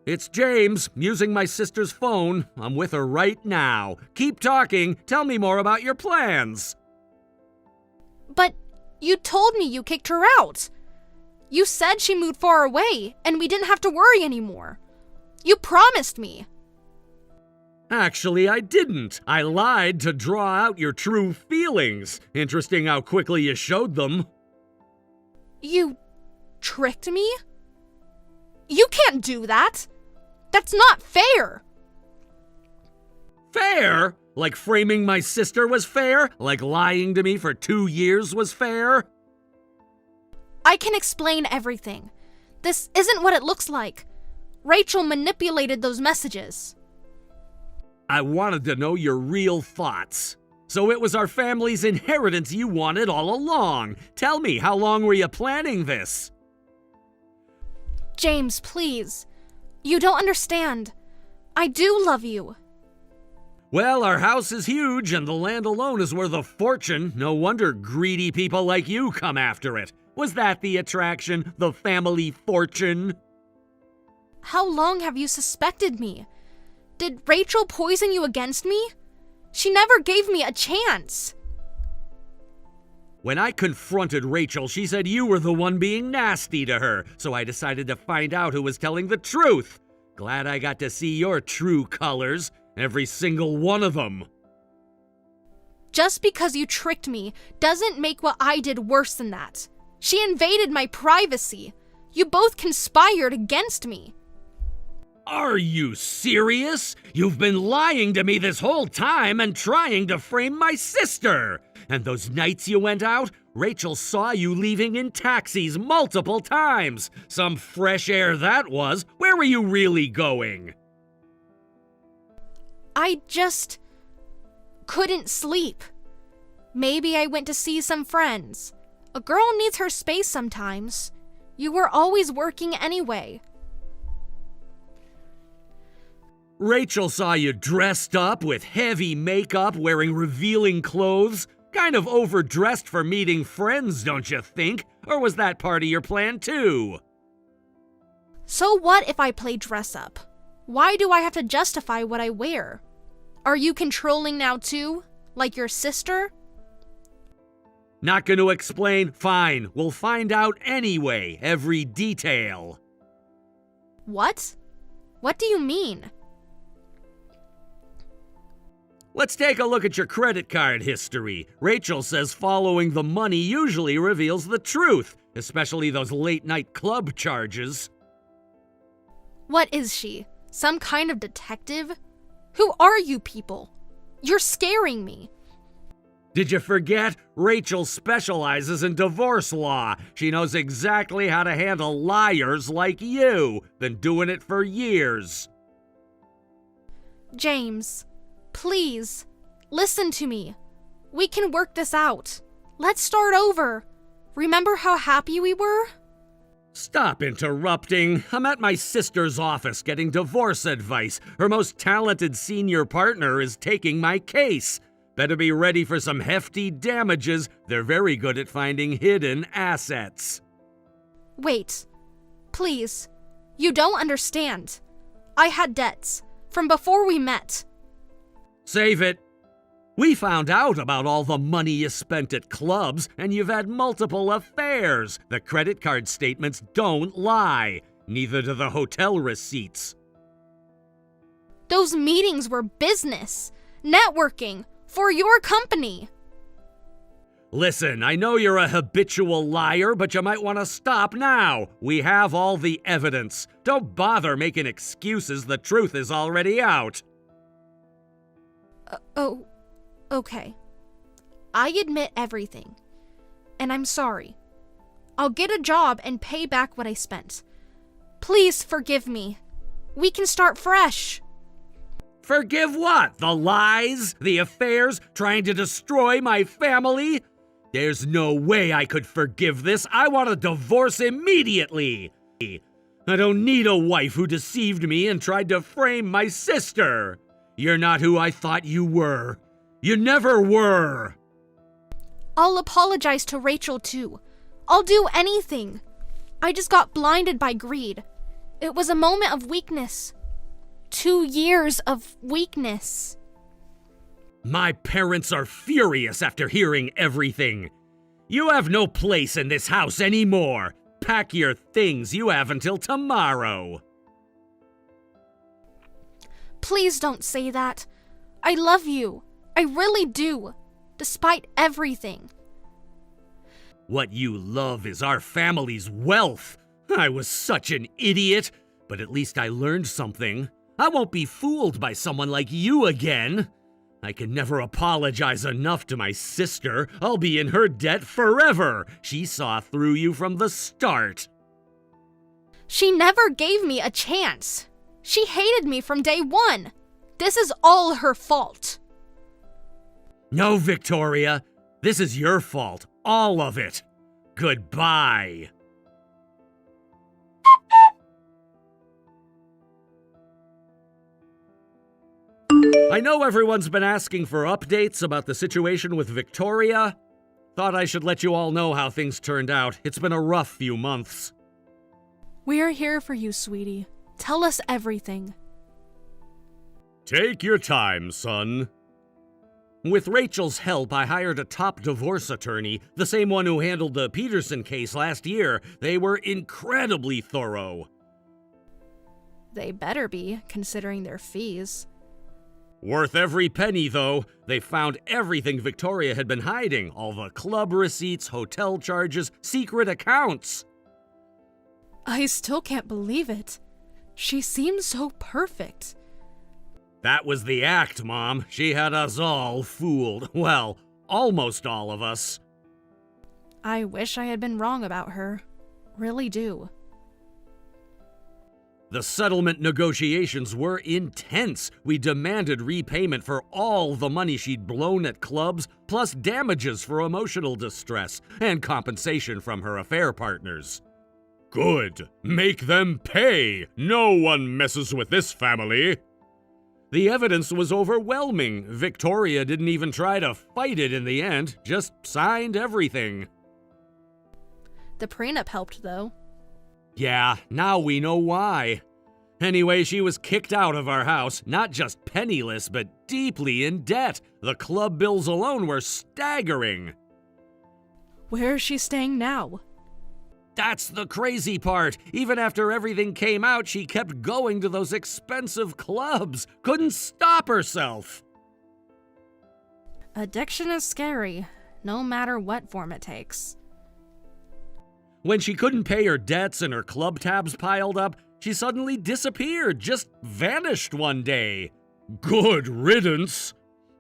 It's James, using my sister's phone. I'm with her right now. Keep talking. Tell me more about your plans. But you told me you kicked her out. You said she moved far away, and we didn't have to worry anymore. You promised me. Actually, I didn't. I lied to draw out your true feelings. Interesting how quickly you showed them. You tricked me? You can't do that. That's not fair. Fair? Like framing my sister was fair? Like lying to me for 2 years was fair? I can explain everything. This isn't what it looks like. Rachel manipulated those messages. I wanted to know your real thoughts. So it was our family's inheritance you wanted all along. Tell me, how long were you planning this? James, please. You don't understand. I do love you. Well, our house is huge and the land alone is worth a fortune. No wonder greedy people like you come after it. Was that the attraction? The family fortune? How long have you suspected me? Did Rachel poison you against me? She never gave me a chance. When I confronted Rachel, she said you were the one being nasty to her, so I decided to find out who was telling the truth. Glad I got to see your true colors, every single one of them. Just because you tricked me doesn't make what I did worse than that. She invaded my privacy. You both conspired against me. Are you serious? You've been lying to me this whole time and trying to frame my sister. And those nights you went out, Rachel saw you leaving in taxis multiple times. Some fresh air that was. Where were you really going? I just couldn't sleep. Maybe I went to see some friends. A girl needs her space sometimes. You were always working anyway. Rachel saw you dressed up with heavy makeup, wearing revealing clothes. Kind of overdressed for meeting friends, don't you think? Or was that part of your plan too? So what if I play dress up? Why do I have to justify what I wear? Are you controlling now too? Like your sister? Not gonna explain? Fine. We'll find out anyway, every detail. What? What do you mean? Let's take a look at your credit card history. Rachel says following the money usually reveals the truth, especially those late-night club charges. What is she? Some kind of detective? Who are you people? You're scaring me. Did you forget? Rachel specializes in divorce law. She knows exactly how to handle liars like you. Been doing it for years. James, please, listen to me. We can work this out. Let's start over. Remember how happy we were? Stop interrupting. I'm at my sister's office getting divorce advice. Her most talented senior partner is taking my case. Better be ready for some hefty damages. They're very good at finding hidden assets. Wait. Please. You don't understand. I had debts from before we met. Save it. We found out about all the money you spent at clubs, and you've had multiple affairs. The credit card statements don't lie. Neither do the hotel receipts. Those meetings were business, networking, for your company. Listen, I know you're a habitual liar, but you might want to stop now. We have all the evidence. Don't bother making excuses. The truth is already out. Okay. I admit everything. And I'm sorry. I'll get a job and pay back what I spent. Please forgive me. We can start fresh. Forgive what? The lies? The affairs? Trying to destroy my family? There's no way I could forgive this. I want a divorce immediately. I don't need a wife who deceived me and tried to frame my sister. You're not who I thought you were. You never were. I'll apologize to Rachel too. I'll do anything. I just got blinded by greed. It was a moment of weakness. 2 years of weakness. My parents are furious after hearing everything. You have no place in this house anymore. Pack your things. You have until tomorrow. Please don't say that. I love you. I really do. Despite everything. What you love is our family's wealth. I was such an idiot, but at least I learned something. I won't be fooled by someone like you again. I can never apologize enough to my sister. I'll be in her debt forever. She saw through you from the start. She never gave me a chance. She hated me from day one. This is all her fault. No, Victoria. This is your fault. All of it. Goodbye. I know everyone's been asking for updates about the situation with Victoria. Thought I should let you all know how things turned out. It's been a rough few months. We're here for you, sweetie. Tell us everything. Take your time, son. With Rachel's help, I hired a top divorce attorney, the same one who handled the Peterson case last year. They were incredibly thorough. They better be, considering their fees. Worth every penny, though. They found everything Victoria had been hiding. All the club receipts, hotel charges, secret accounts. I still can't believe it. She seems so perfect. That was the act, Mom. She had us all fooled. Well, almost all of us. I wish I had been wrong about her. Really do. The settlement negotiations were intense. We demanded repayment for all the money she'd blown at clubs, plus damages for emotional distress, and compensation from her affair partners. Good. Make them pay. No one messes with this family. The evidence was overwhelming. Victoria didn't even try to fight it in the end, just signed everything. The prenup helped, though. Yeah, now we know why. Anyway, she was kicked out of our house, not just penniless, but deeply in debt. The club bills alone were staggering. Where is she staying now? That's the crazy part. Even after everything came out, she kept going to those expensive clubs. Couldn't stop herself. Addiction is scary, no matter what form it takes. When she couldn't pay her debts and her club tabs piled up, she suddenly disappeared, just vanished one day. Good riddance.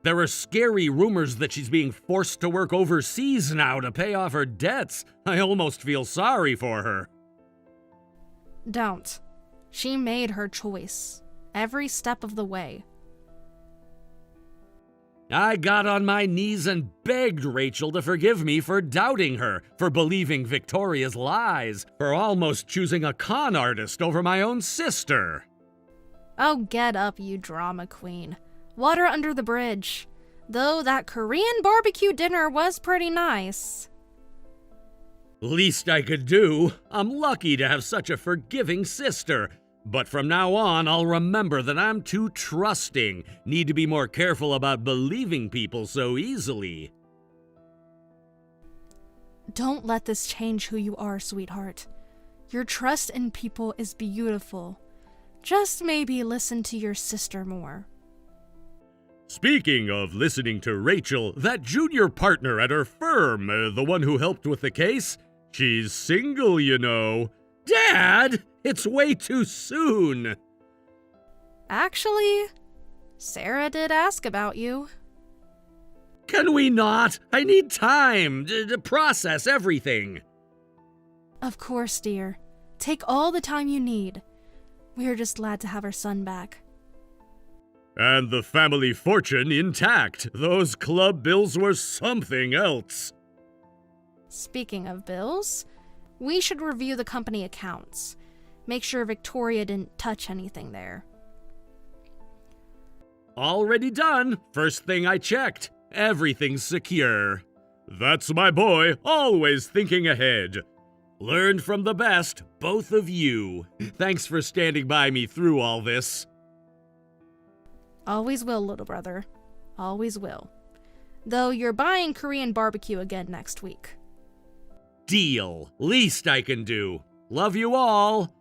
There are scary rumors that she's being forced to work overseas now to pay off her debts. I almost feel sorry for her. Don't. She made her choice, every step of the way. I got on my knees and begged Rachel to forgive me for doubting her, for believing Victoria's lies, for almost choosing a con artist over my own sister. Oh, get up, you drama queen. Water under the bridge. Though that Korean barbecue dinner was pretty nice. Least I could do. I'm lucky to have such a forgiving sister. But from now on, I'll remember that I'm too trusting. Need to be more careful about believing people so easily. Don't let this change who you are, sweetheart. Your trust in people is beautiful. Just maybe listen to your sister more. Speaking of listening to Rachel, that junior partner at her firm, the one who helped with the case, she's single, you know. Dad, it's way too soon. Actually, Sarah did ask about you. Can we not? I need time to process everything. Of course, dear. Take all the time you need. We're just glad to have our son back. And the family fortune intact. Those club bills were something else. Speaking of bills, we should review the company accounts. Make sure Victoria didn't touch anything there. Already done. First thing I checked. Everything's secure. That's my boy, always thinking ahead. Learned from the best, both of you. Thanks for standing by me through all this. Always will, little brother. Always will. Though you're buying Korean barbecue again next week. Deal. Least I can do. Love you all.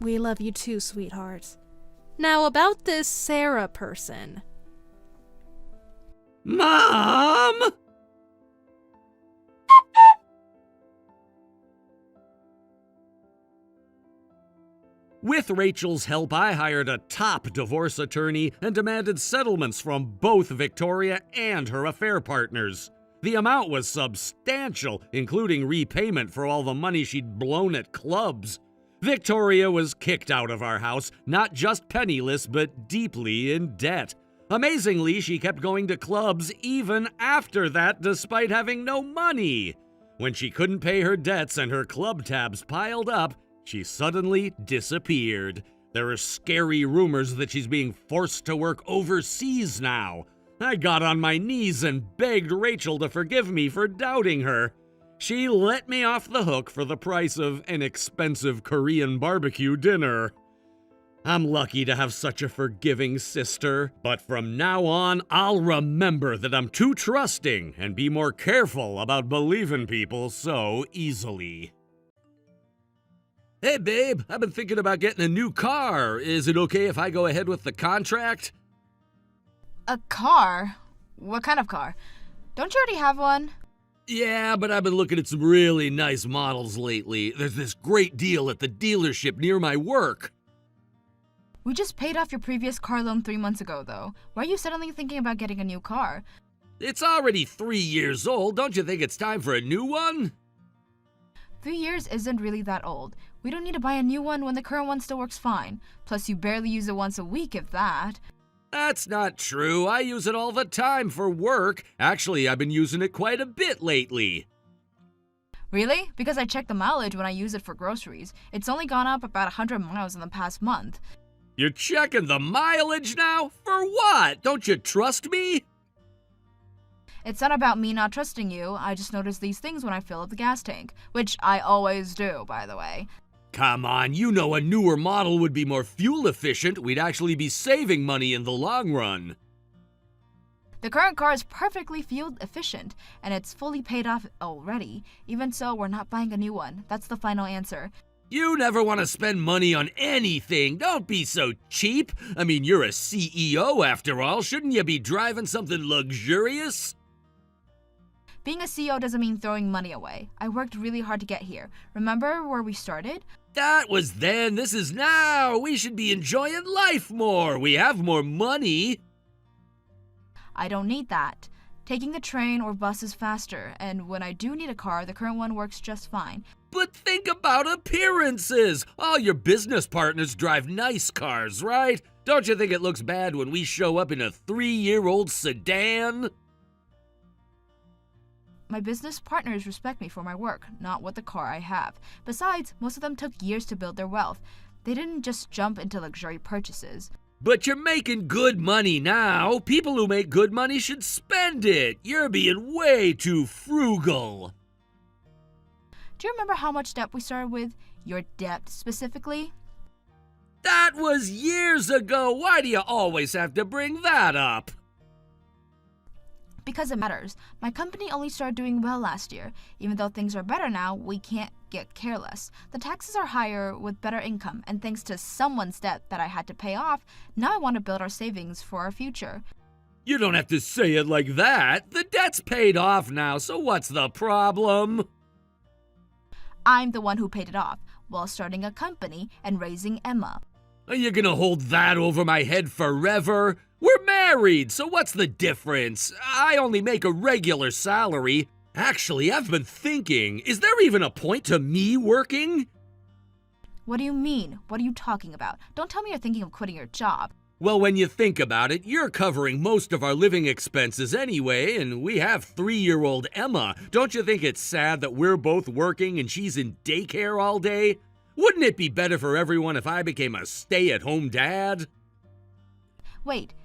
We love you too, sweetheart. Now about this Sarah person. Mom! With Rachel's help, I hired a top divorce attorney and demanded settlements from both Victoria and her affair partners. The amount was substantial, including repayment for all the money she'd blown at clubs. Victoria was kicked out of our house, not just penniless, but deeply in debt. Amazingly, she kept going to clubs even after that, despite having no money. When she couldn't pay her debts and her club tabs piled up, she suddenly disappeared. There are scary rumors that she's being forced to work overseas now. I got on my knees and begged Rachel to forgive me for doubting her. She let me off the hook for the price of an expensive Korean barbecue dinner. I'm lucky to have such a forgiving sister, but from now on, I'll remember that I'm too trusting and be more careful about believing people so easily. Hey babe, I've been thinking about getting a new car. Is it okay if I go ahead with the contract? A car? What kind of car? Don't you already have one? Yeah, but I've been looking at some really nice models lately. There's this great deal at the dealership near my work. We just paid off your previous car loan 3 months ago, though. Why are you suddenly thinking about getting a new car? It's already 3 years old. Don't you think it's time for a new one? 3 years isn't really that old. We don't need to buy a new one when the current one still works fine. Plus, you barely use it once a week, if that. That's not true. I use it all the time for work. Actually, I've been using it quite a bit lately. Really? Because I checked the mileage when I use it for groceries. It's only gone up about 100 miles in the past month. You're checking the mileage now? For what? Don't you trust me? It's not about me not trusting you. I just notice these things when I fill up the gas tank. Which I always do, by the way. Come on, you know a newer model would be more fuel efficient. We'd actually be saving money in the long run. The current car is perfectly fuel efficient, and it's fully paid off already. Even so, we're not buying a new one. That's the final answer. You never want to spend money on anything. Don't be so cheap. I mean, you're a CEO after all. Shouldn't you be driving something luxurious? Being a CEO doesn't mean throwing money away. I worked really hard to get here. Remember where we started? That was then. This is now. We should be enjoying life more. We have more money. I don't need that. Taking the train or bus is faster, and when I do need a car, the current one works just fine. But think about appearances. All your business partners drive nice cars, right? Don't you think it looks bad when we show up in a 3-year-old sedan? My business partners respect me for my work, not what the car I have. Besides, most of them took years to build their wealth. They didn't just jump into luxury purchases. But you're making good money now. People who make good money should spend it. You're being way too frugal. Do you remember how much debt we started with? Your debt, specifically? That was years ago. Why do you always have to bring that up? Because it matters. My company only started doing well last year. Even though things are better now, we can't get careless. The taxes are higher with better income, and thanks to someone's debt that I had to pay off, now I want to build our savings for our future. You don't have to say it like that. The debt's paid off now, so what's the problem? I'm the one who paid it off, while starting a company and raising Emma. Are you gonna hold that over my head forever? We're married, so what's the difference? I only make a regular salary. Actually, I've been thinking, is there even a point to me working? What do you mean? What are you talking about? Don't tell me you're thinking of quitting your job. Well, when you think about it, you're covering most of our living expenses anyway, and we have 3-year-old Emma. Don't you think it's sad that we're both working and she's in daycare all day? Wouldn't it be better for everyone if I became a stay-at-home dad? Wait,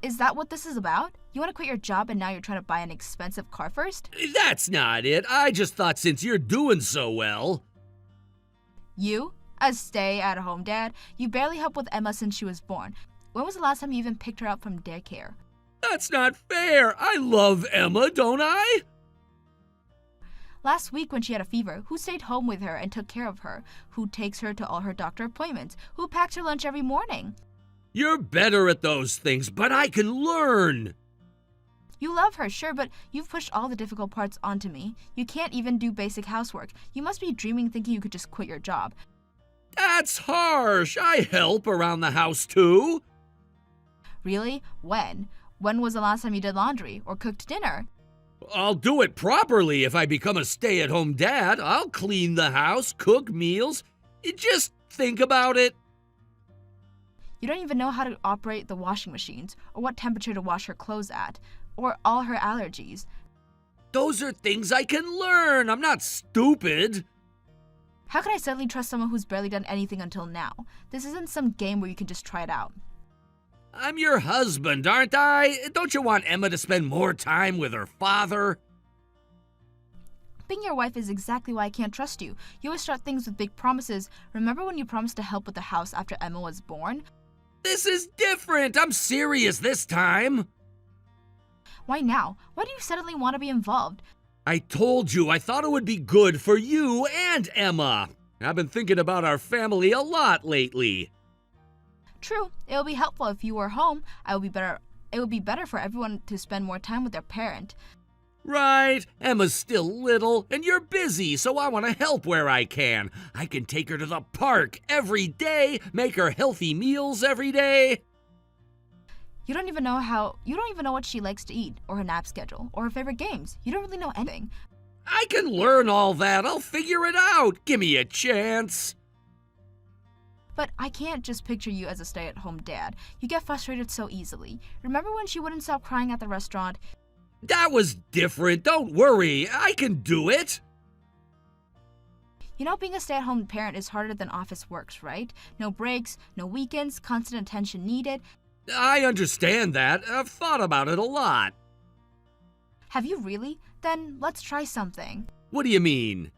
is that what this is about? You want to quit your job and now you're trying to buy an expensive car first? That's not it. I just thought since you're doing so well. You? A stay-at-home dad? You barely helped with Emma since she was born. When was the last time you even picked her up from daycare? That's not fair. I love Emma, don't I? Last week when she had a fever, who stayed home with her and took care of her? Who takes her to all her doctor appointments? Who packs her lunch every morning? You're better at those things, but I can learn. You love her, sure, but you've pushed all the difficult parts onto me. You can't even do basic housework. You must be dreaming thinking you could just quit your job. That's harsh. I help around the house too. Really? When? When was the last time you did laundry or cooked dinner? I'll do it properly if I become a stay-at-home dad. I'll clean the house, cook meals. Just think about it. You don't even know how to operate the washing machines, or what temperature to wash her clothes at, or all her allergies. Those are things I can learn. I'm not stupid. How can I suddenly trust someone who's barely done anything until now? This isn't some game where you can just try it out. I'm your husband, aren't I? Don't you want Emma to spend more time with her father? Being your wife is exactly why I can't trust you. You always start things with big promises. Remember when you promised to help with the house after Emma was born? This is different. I'm serious this time. Why now? Why do you suddenly want to be involved? I told you I thought it would be good for you and Emma. I've been thinking about our family a lot lately. True, it will be helpful if you were home. It would be better for everyone to spend more time with their parent. Right, Emma's still little, and you're busy, so I want to help where I can. I can take her to the park every day, make her healthy meals every day. You don't even know what she likes to eat, or her nap schedule, or her favorite games. You don't really know anything. I can learn all that. I'll figure it out. Give me a chance. But I can't just picture you as a stay-at-home dad. You get frustrated so easily. Remember when she wouldn't stop crying at the restaurant? That was different. Don't worry. I can do it. You know, being a stay-at-home parent is harder than office works, right? No breaks, no weekends, constant attention needed. I understand that. I've thought about it a lot. Have you really? Then let's try something. What do you mean?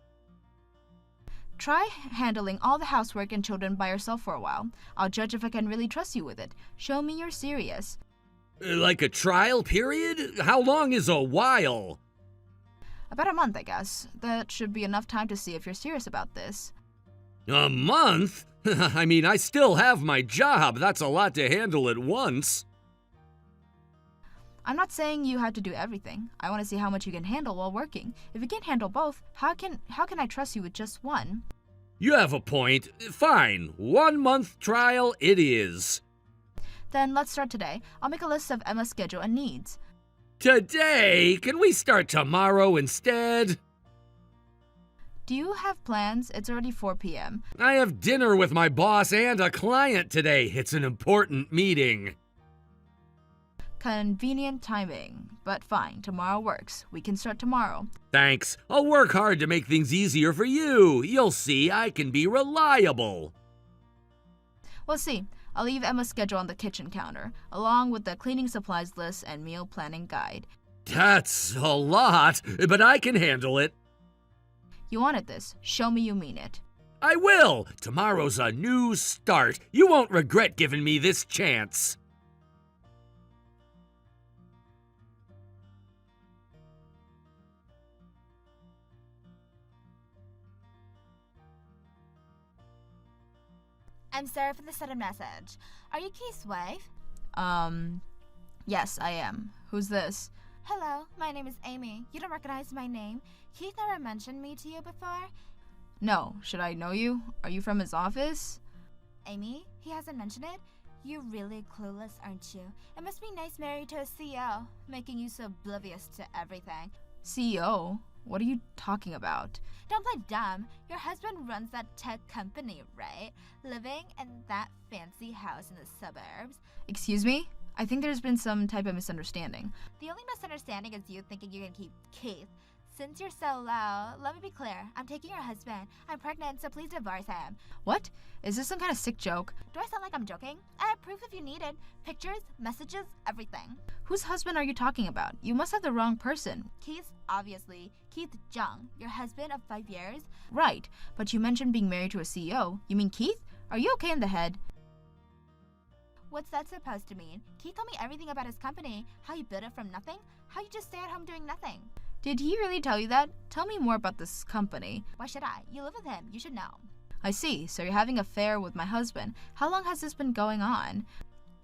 Try handling all the housework and children by yourself for a while. I'll judge if I can really trust you with it. Show me you're serious. Like a trial period? How long is a while? About a month, I guess. That should be enough time to see if you're serious about this. A month? I mean, I still have my job. That's a lot to handle at once. I'm not saying you have to do everything. I want to see how much you can handle while working. If you can't handle both, how can I trust you with just one? You have a point. Fine. 1 month trial it is. Then let's start today. I'll make a list of Emma's schedule and needs. Today? Can we start tomorrow instead? Do you have plans? It's already 4 p.m. I have dinner with my boss and a client today. It's an important meeting. Convenient timing. But fine, tomorrow works. We can start tomorrow. Thanks. I'll work hard to make things easier for you. You'll see I can be reliable. We'll see. I'll leave Emma's schedule on the kitchen counter, along with the cleaning supplies list and meal planning guide. That's a lot, but I can handle it. You wanted this. Show me you mean it. I will! Tomorrow's a new start. You won't regret giving me this chance. I'm sorry for the sudden message. Are you Keith's wife? Yes, I am. Who's this? Hello, my name is Amy. You don't recognize my name? Keith never mentioned me to you before? No. Should I know you? Are you from his office? Amy, he hasn't mentioned it? You're really clueless, aren't you? It must be nice married to a CEO, making you so oblivious to everything. CEO? What are you talking about? Don't play dumb. Your husband runs that tech company, right? Living in that fancy house in the suburbs. Excuse me? I think there's been some type of misunderstanding. The only misunderstanding is you thinking you can keep Keith. Since you're so low, let me be clear. I'm taking your husband. I'm pregnant, so please divorce him. What? Is this some kind of sick joke? Do I sound like I'm joking? I have proof if you need it. Pictures, messages, everything. Whose husband are you talking about? You must have the wrong person. Keith, obviously. Keith Jung, your husband of 5 years. Right, but you mentioned being married to a CEO. You mean Keith? Are you okay in the head? What's that supposed to mean? Keith told me everything about his company, how you built it from nothing, how you just stay at home doing nothing. Did he really tell you that? Tell me more about this company. Why should I? You live with him. You should know. I see. So you're having an affair with my husband. How long has this been going on?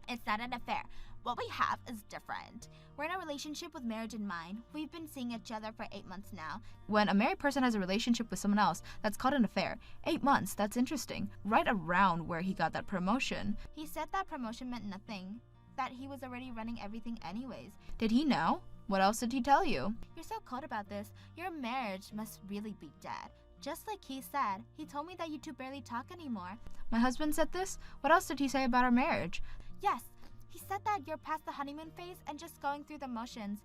It's not an affair. What we have is different. We're in a relationship with marriage in mind. We've been seeing each other for 8 months now. When a married person has a relationship with someone else, that's called an affair. 8 months, that's interesting. Right around where he got that promotion. He said that promotion meant nothing, that he was already running everything anyways. Did he know? What else did he tell you? You're so cold about this. Your marriage must really be dead. Just like he said, he told me that you two barely talk anymore. My husband said this? What else did he say about our marriage? Yes. He said that you're past the honeymoon phase and just going through the motions.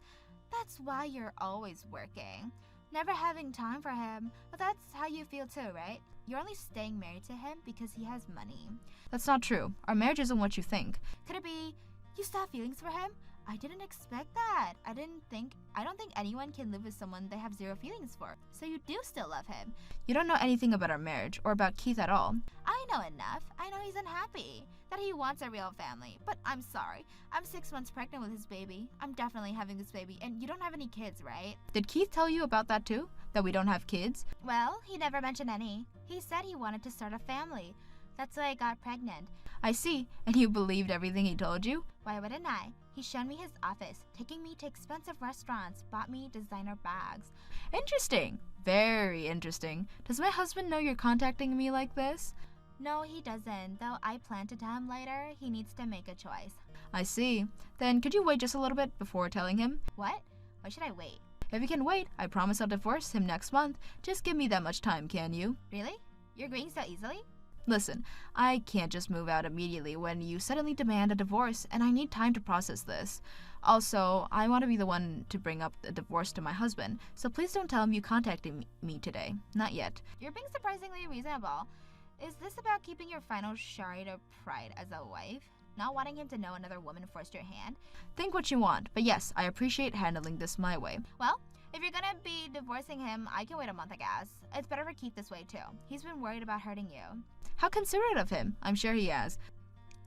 That's why you're always working. Never having time for him. But that's how you feel too, right? You're only staying married to him because he has money. That's not true. Our marriage isn't what you think. Could it be you still have feelings for him? I didn't expect that. I don't think anyone can live with someone they have zero feelings for. So you do still love him. You don't know anything about our marriage or about Keith at all. I know enough. I know he's unhappy, that he wants a real family. But I'm sorry. I'm 6 months pregnant with his baby. I'm definitely having this baby. And you don't have any kids, right? Did Keith tell you about that too? That we don't have kids? Well, he never mentioned any. He said he wanted to start a family. That's why I got pregnant. I see. And you believed everything he told you? Why wouldn't I? He showed me his office, taking me to expensive restaurants, bought me designer bags. Interesting. Very interesting. Does my husband know you're contacting me like this? No, he doesn't, though I plan to tell him later. He needs to make a choice. I see. Then could you wait just a little bit before telling him? What? Why should I wait? If you can wait, I promise I'll divorce him next month. Just give me that much time, can you? Really? You're agreeing so easily? Listen, I can't just move out immediately when you suddenly demand a divorce, and I need time to process this. Also, I want to be the one to bring up the divorce to my husband, so please don't tell him you contacted me today. Not yet. You're being surprisingly reasonable. Is this about keeping your final shard of pride as a wife? Not wanting him to know another woman forced your hand? Think what you want, but yes, I appreciate handling this my way. Well, if you're gonna be divorcing him, I can wait a month, I guess. It's better for Keith this way, too. He's been worried about hurting you. How considerate of him. I'm sure he has.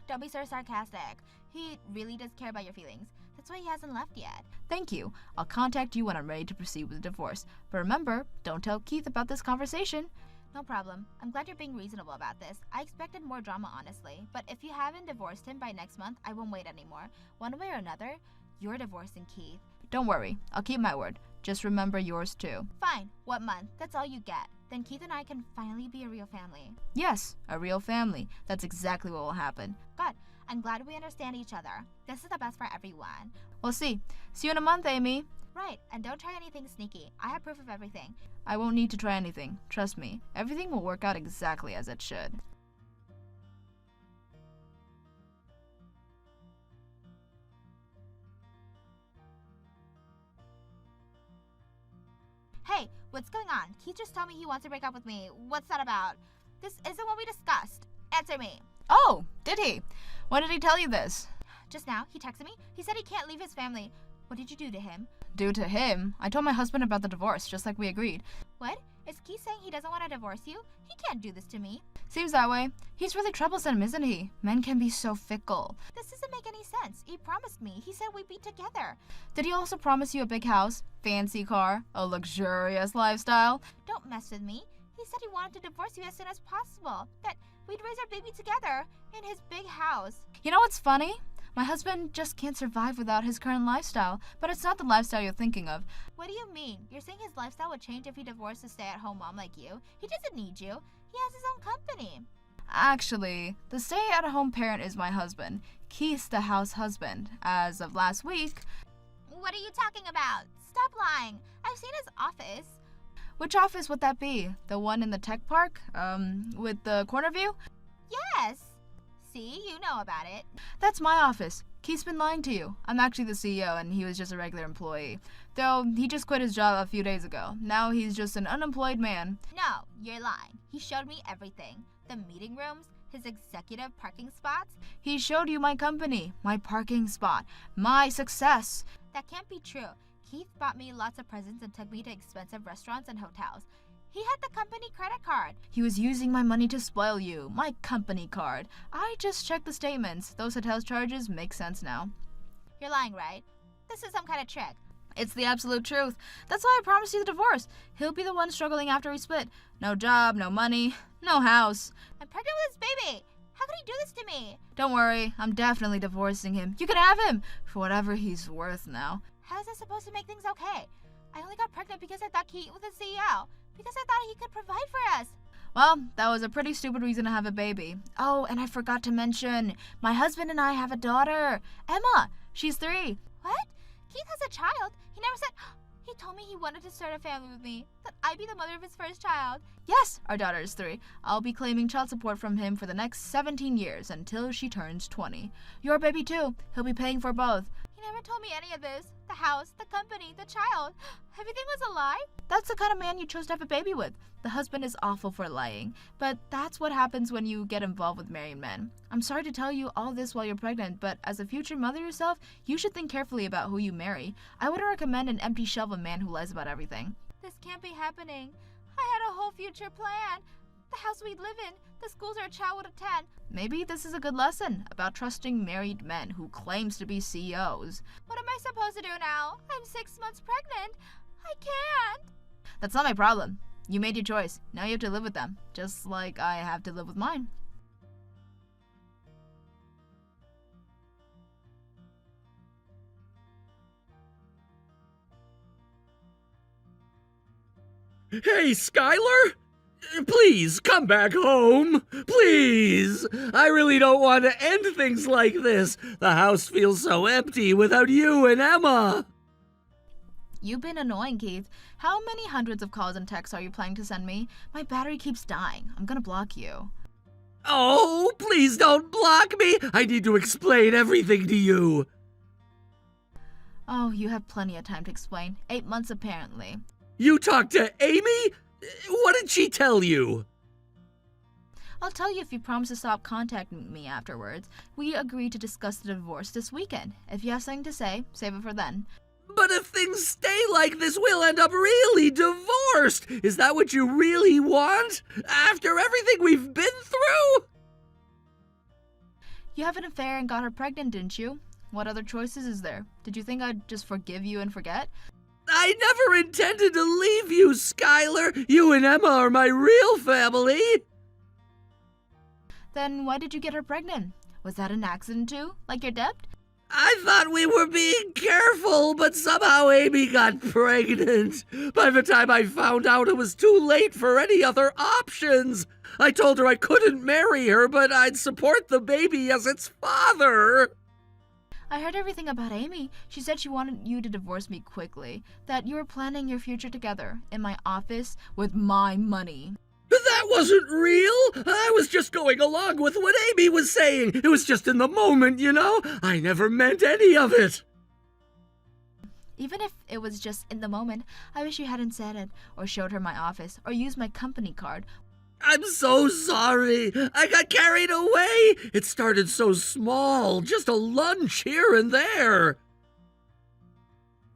Don't be so sarcastic. He really does care about your feelings. That's why he hasn't left yet. Thank you. I'll contact you when I'm ready to proceed with the divorce. But remember, don't tell Keith about this conversation. No problem. I'm glad you're being reasonable about this. I expected more drama, honestly. But if you haven't divorced him by next month, I won't wait anymore. One way or another, you're divorcing Keith. Don't worry. I'll keep my word. Just remember yours too. Fine. What month? That's all you get. Then Keith and I can finally be a real family. Yes, a real family. That's exactly what will happen. Good. I'm glad we understand each other. This is the best for everyone. We'll see. See you in a month, Amy. Right. And don't try anything sneaky. I have proof of everything. I won't need to try anything. Trust me. Everything will work out exactly as it should. Hey, what's going on? Keith just told me he wants to break up with me. What's that about? This isn't what we discussed. Answer me. Oh, did he? When did he tell you this? Just now. He texted me. He said he can't leave his family. What did you do to him? Due to him, I told my husband about the divorce, just like we agreed. What? Is Keith saying he doesn't want to divorce you? He can't do this to me. Seems that way. He's really troublesome, isn't he? Men can be so fickle. This doesn't make any sense. He promised me. He said we'd be together. Did he also promise you a big house, fancy car, a luxurious lifestyle? Don't mess with me. He said he wanted to divorce you as soon as possible. That we'd raise our baby together in his big house. You know what's funny? My husband just can't survive without his current lifestyle, but it's not the lifestyle you're thinking of. What do you mean? You're saying his lifestyle would change if he divorced a stay-at-home mom like you? He doesn't need you. He has his own company. Actually, the stay-at-home parent is my husband. Keith's the house husband. As of last week... What are you talking about? Stop lying. I've seen his office. Which office would that be? The one in the tech park? With the corner view? Yes. See, you know about it. That's my office. Keith's been lying to you. I'm actually the CEO and he was just a regular employee. Though, he just quit his job a few days ago. Now he's just an unemployed man. No, you're lying. He showed me everything. The meeting rooms, his executive parking spots. He showed you my company, my parking spot, my success. That can't be true. Keith bought me lots of presents and took me to expensive restaurants and hotels. He had the company credit card. He was using my money to spoil you, my company card. I just checked the statements. Those hotels charges make sense now. You're lying, right? This is some kind of trick. It's the absolute truth. That's why I promised you the divorce. He'll be the one struggling after we split. No job, no money, no house. I'm pregnant with this baby. How could he do this to me? Don't worry, I'm definitely divorcing him. You can have him for whatever he's worth now. How is that supposed to make things okay? I only got pregnant because I thought Keith was the CEO. Because I thought he could provide for us. Well, that was a pretty stupid reason to have a baby. Oh, and I forgot to mention, my husband and I have a daughter, Emma. She's 3. What? Keith has a child? He never said... He told me he wanted to start a family with me. That I'd be the mother of his first child. Yes, our daughter is 3. I'll be claiming child support from him for the next 17 years until she turns 20. Your baby too. He'll be paying for both. He never told me any of this. The house, the company, the child. Everything was a lie? That's the kind of man you chose to have a baby with. The husband is awful for lying. But that's what happens when you get involved with married men. I'm sorry to tell you all this while you're pregnant, but as a future mother yourself, you should think carefully about who you marry. I wouldn't recommend an empty shell of a man who lies about everything. This can't be happening. I had a whole future plan. The house we'd live in, the schools our child would attend. Maybe this is a good lesson about trusting married men who claims to be CEOs. What am I supposed to do now? I'm 6 months pregnant. I can't. That's not my problem. You made your choice. Now you have to live with them, just like I have to live with mine. Hey, Skylar! Please, come back home! Please! I really don't want to end things like this. The house feels so empty without you and Emma. You've been annoying, Keith. How many hundreds of calls and texts are you planning to send me? My battery keeps dying. I'm gonna block you. Oh, please don't block me! I need to explain everything to you. Oh, you have plenty of time to explain. 8 months, apparently. You talked to Amy? What did she tell you? I'll tell you if you promise to stop contacting me afterwards. We agreed to discuss the divorce this weekend. If you have something to say, save it for then. But if things stay like this, we'll end up really divorced. Is that what you really want? After everything we've been through? You have an affair and got her pregnant, didn't you? What other choices is there? Did you think I'd just forgive you and forget? I never intended to leave you, Skylar. You and Emma are my real family. Then why did you get her pregnant? Was that an accident too? Like your debt? I thought we were being careful, but somehow Amy got pregnant. By the time I found out, it was too late for any other options. I told her I couldn't marry her, but I'd support the baby as its father. I heard everything about Amy. She said she wanted you to divorce me quickly, that you were planning your future together, in my office, with my money. That wasn't real. I was just going along with what Amy was saying. It was just in the moment, you know? I never meant any of it. Even if it was just in the moment, I wish you hadn't said it, or showed her my office, or used my company card. I'm so sorry. I got carried away. It started so small, just a lunch here and there.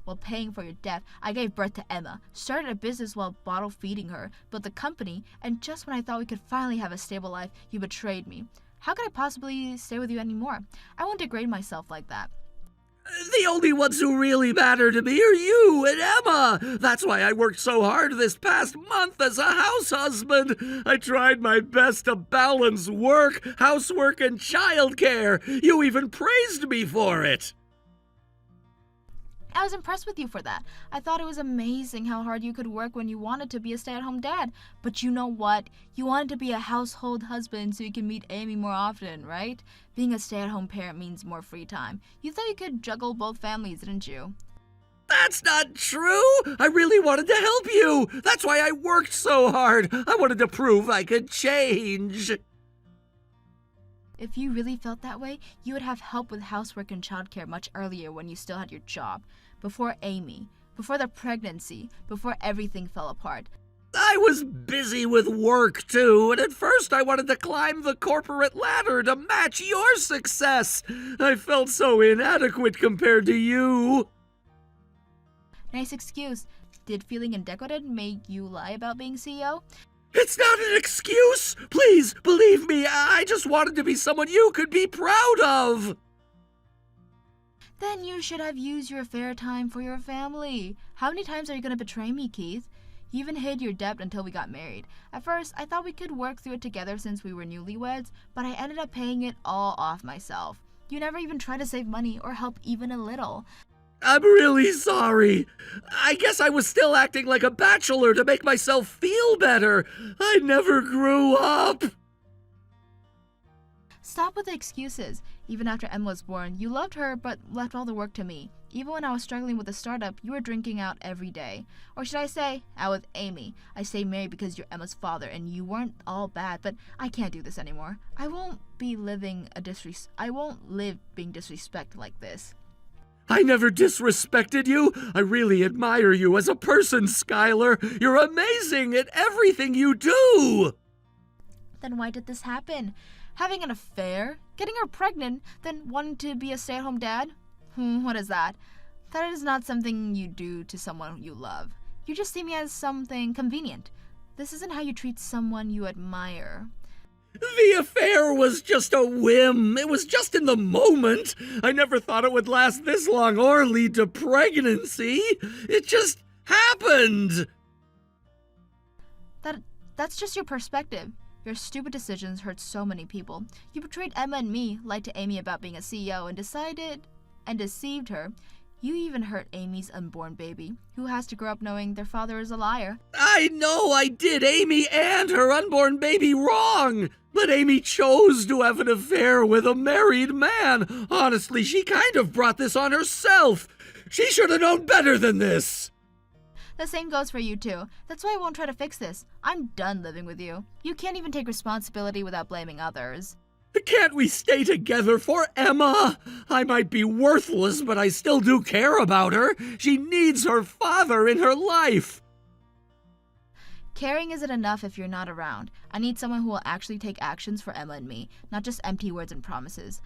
While paying for your debt, I gave birth to Emma, started a business while bottle feeding her, built a company, and just when I thought we could finally have a stable life, you betrayed me. How could I possibly stay with you anymore? I won't degrade myself like that. The only ones who really matter to me are you and Emma. That's why I worked so hard this past month as a house husband. I tried my best to balance work, housework, and childcare. You even praised me for it. I was impressed with you for that. I thought it was amazing how hard you could work when you wanted to be a stay-at-home dad. But you know what? You wanted to be a household husband so you can meet Amy more often, right? Being a stay-at-home parent means more free time. You thought you could juggle both families, didn't you? That's not true! I really wanted to help you! That's why I worked so hard! I wanted to prove I could change! If you really felt that way, you would have help with housework and childcare much earlier when you still had your job. Before Amy, before the pregnancy, before everything fell apart. I was busy with work, too, and at first I wanted to climb the corporate ladder to match your success. I felt so inadequate compared to you. Nice excuse. Did feeling inadequate make you lie about being CEO? It's not an excuse! Please, believe me, I just wanted to be someone you could be proud of! Then you should have used your fair time for your family. How many times are you going to betray me, Keith? You even hid your debt until we got married. At first, I thought we could work through it together since we were newlyweds, but I ended up paying it all off myself. You never even tried to save money or help even a little. I'm really sorry. I guess I was still acting like a bachelor to make myself feel better. I never grew up. Stop with the excuses. Even after Emma was born, you loved her but left all the work to me. Even when I was struggling with the startup, you were drinking out every day. Or should I say, out with Amy. I stayed married because you're Emma's father and you weren't all bad, but I can't do this anymore. I won't live being disrespected like this. I never disrespected you. I really admire you as a person, Skylar. You're amazing at everything you do. Then why did this happen? Having an affair? Getting her pregnant? Then wanting to be a stay-at-home dad? What is that? That is not something you do to someone you love. You just see me as something convenient. This isn't how you treat someone you admire. The affair was just a whim. It was just in the moment. I never thought it would last this long or lead to pregnancy. It just happened. That's just your perspective. Your stupid decisions hurt so many people. You betrayed Emma and me, lied to Amy about being a CEO, and deceived her. You even hurt Amy's unborn baby, who has to grow up knowing their father is a liar. I know I did Amy and her unborn baby wrong, but Amy chose to have an affair with a married man. Honestly, she kind of brought this on herself. She should have known better than this. The same goes for you too. That's why I won't try to fix this. I'm done living with you. You can't even take responsibility without blaming others. Can't we stay together for Emma? I might be worthless, but I still do care about her. She needs her father in her life. Caring isn't enough if you're not around. I need someone who will actually take actions for Emma and me, not just empty words and promises.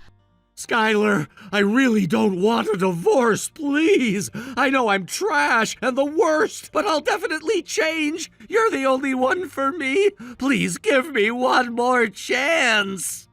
Skylar, I really don't want a divorce, please. I know I'm trash and the worst, but I'll definitely change. You're the only one for me. Please give me one more chance.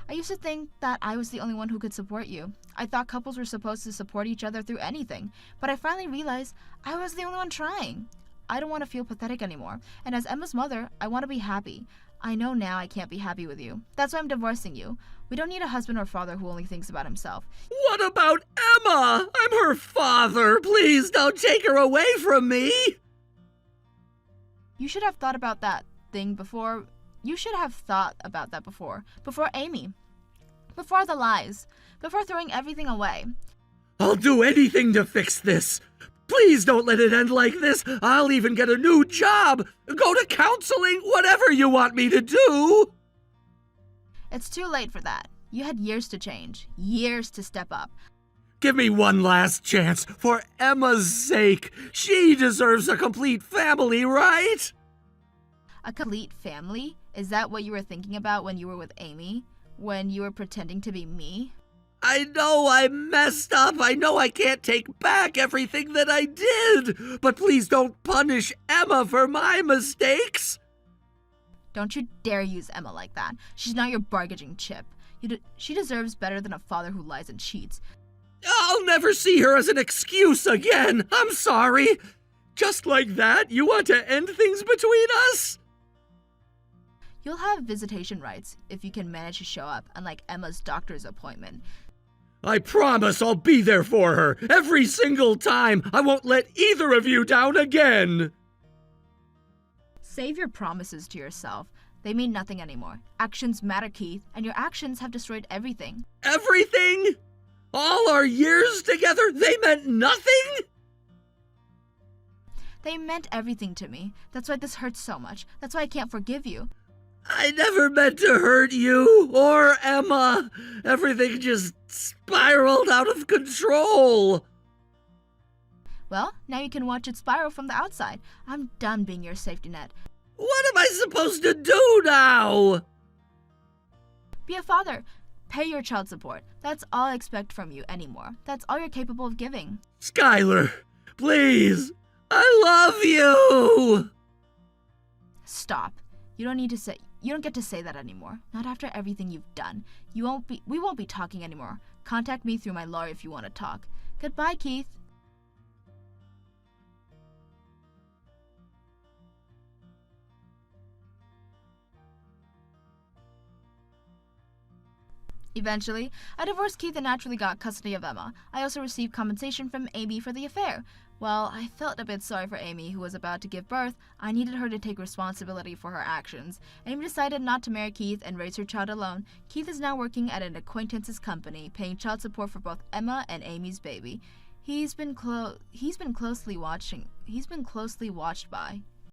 I used to think that I was the only one who could support you. I thought couples were supposed to support each other through anything, but I finally realized I was the only one trying. I don't want to feel pathetic anymore, and as Emma's mother, I want to be happy. I know now I can't be happy with you. That's why I'm divorcing you. We don't need a husband or father who only thinks about himself. What about Emma? I'm her father. Please don't take her away from me. You should have thought about that thing before. You should have thought about that before. Before Amy. Before the lies. Before throwing everything away. I'll do anything to fix this. Please don't let it end like this. I'll even get a new job, go to counseling, whatever you want me to do. It's too late for that. You had years to change, years to step up. Give me one last chance, for Emma's sake. She deserves a complete family, right? A complete family? Is that what you were thinking about when you were with Amy? When you were pretending to be me? I know I messed up. I know I can't take back everything that I did. But please don't punish Emma for my mistakes. Don't you dare use Emma like that. She's not your bargaining chip. She deserves better than a father who lies and cheats. I'll never see her as an excuse again. I'm sorry. Just like that, you want to end things between us? You'll have visitation rights if you can manage to show up, unlike Emma's doctor's appointment. I promise I'll be there for her every single time. I won't let either of you down again. Save your promises to yourself. They mean nothing anymore. Actions matter, Keith, and your actions have destroyed everything. Everything? All our years together, they meant nothing? They meant everything to me. That's why this hurts so much. That's why I can't forgive you. I never meant to hurt you or Emma. Everything just spiraled out of control. Well, now you can watch it spiral from the outside. I'm done being your safety net. What am I supposed to do now? Be a father. Pay your child support. That's all I expect from you anymore. That's all you're capable of giving. Skylar, please. I love you. Stop. You don't get to say that anymore. Not after everything you've done. We won't be talking anymore. Contact me through my lawyer if you want to talk. Goodbye, Keith. Eventually, I divorced Keith and naturally got custody of Emma. I also received compensation from Amy for the affair. While I felt a bit sorry for Amy, who was about to give birth, I needed her to take responsibility for her actions. Amy decided not to marry Keith and raise her child alone. Keith is now working at an acquaintance's company, paying child support for both Emma and Amy's baby. He's been closely watched by.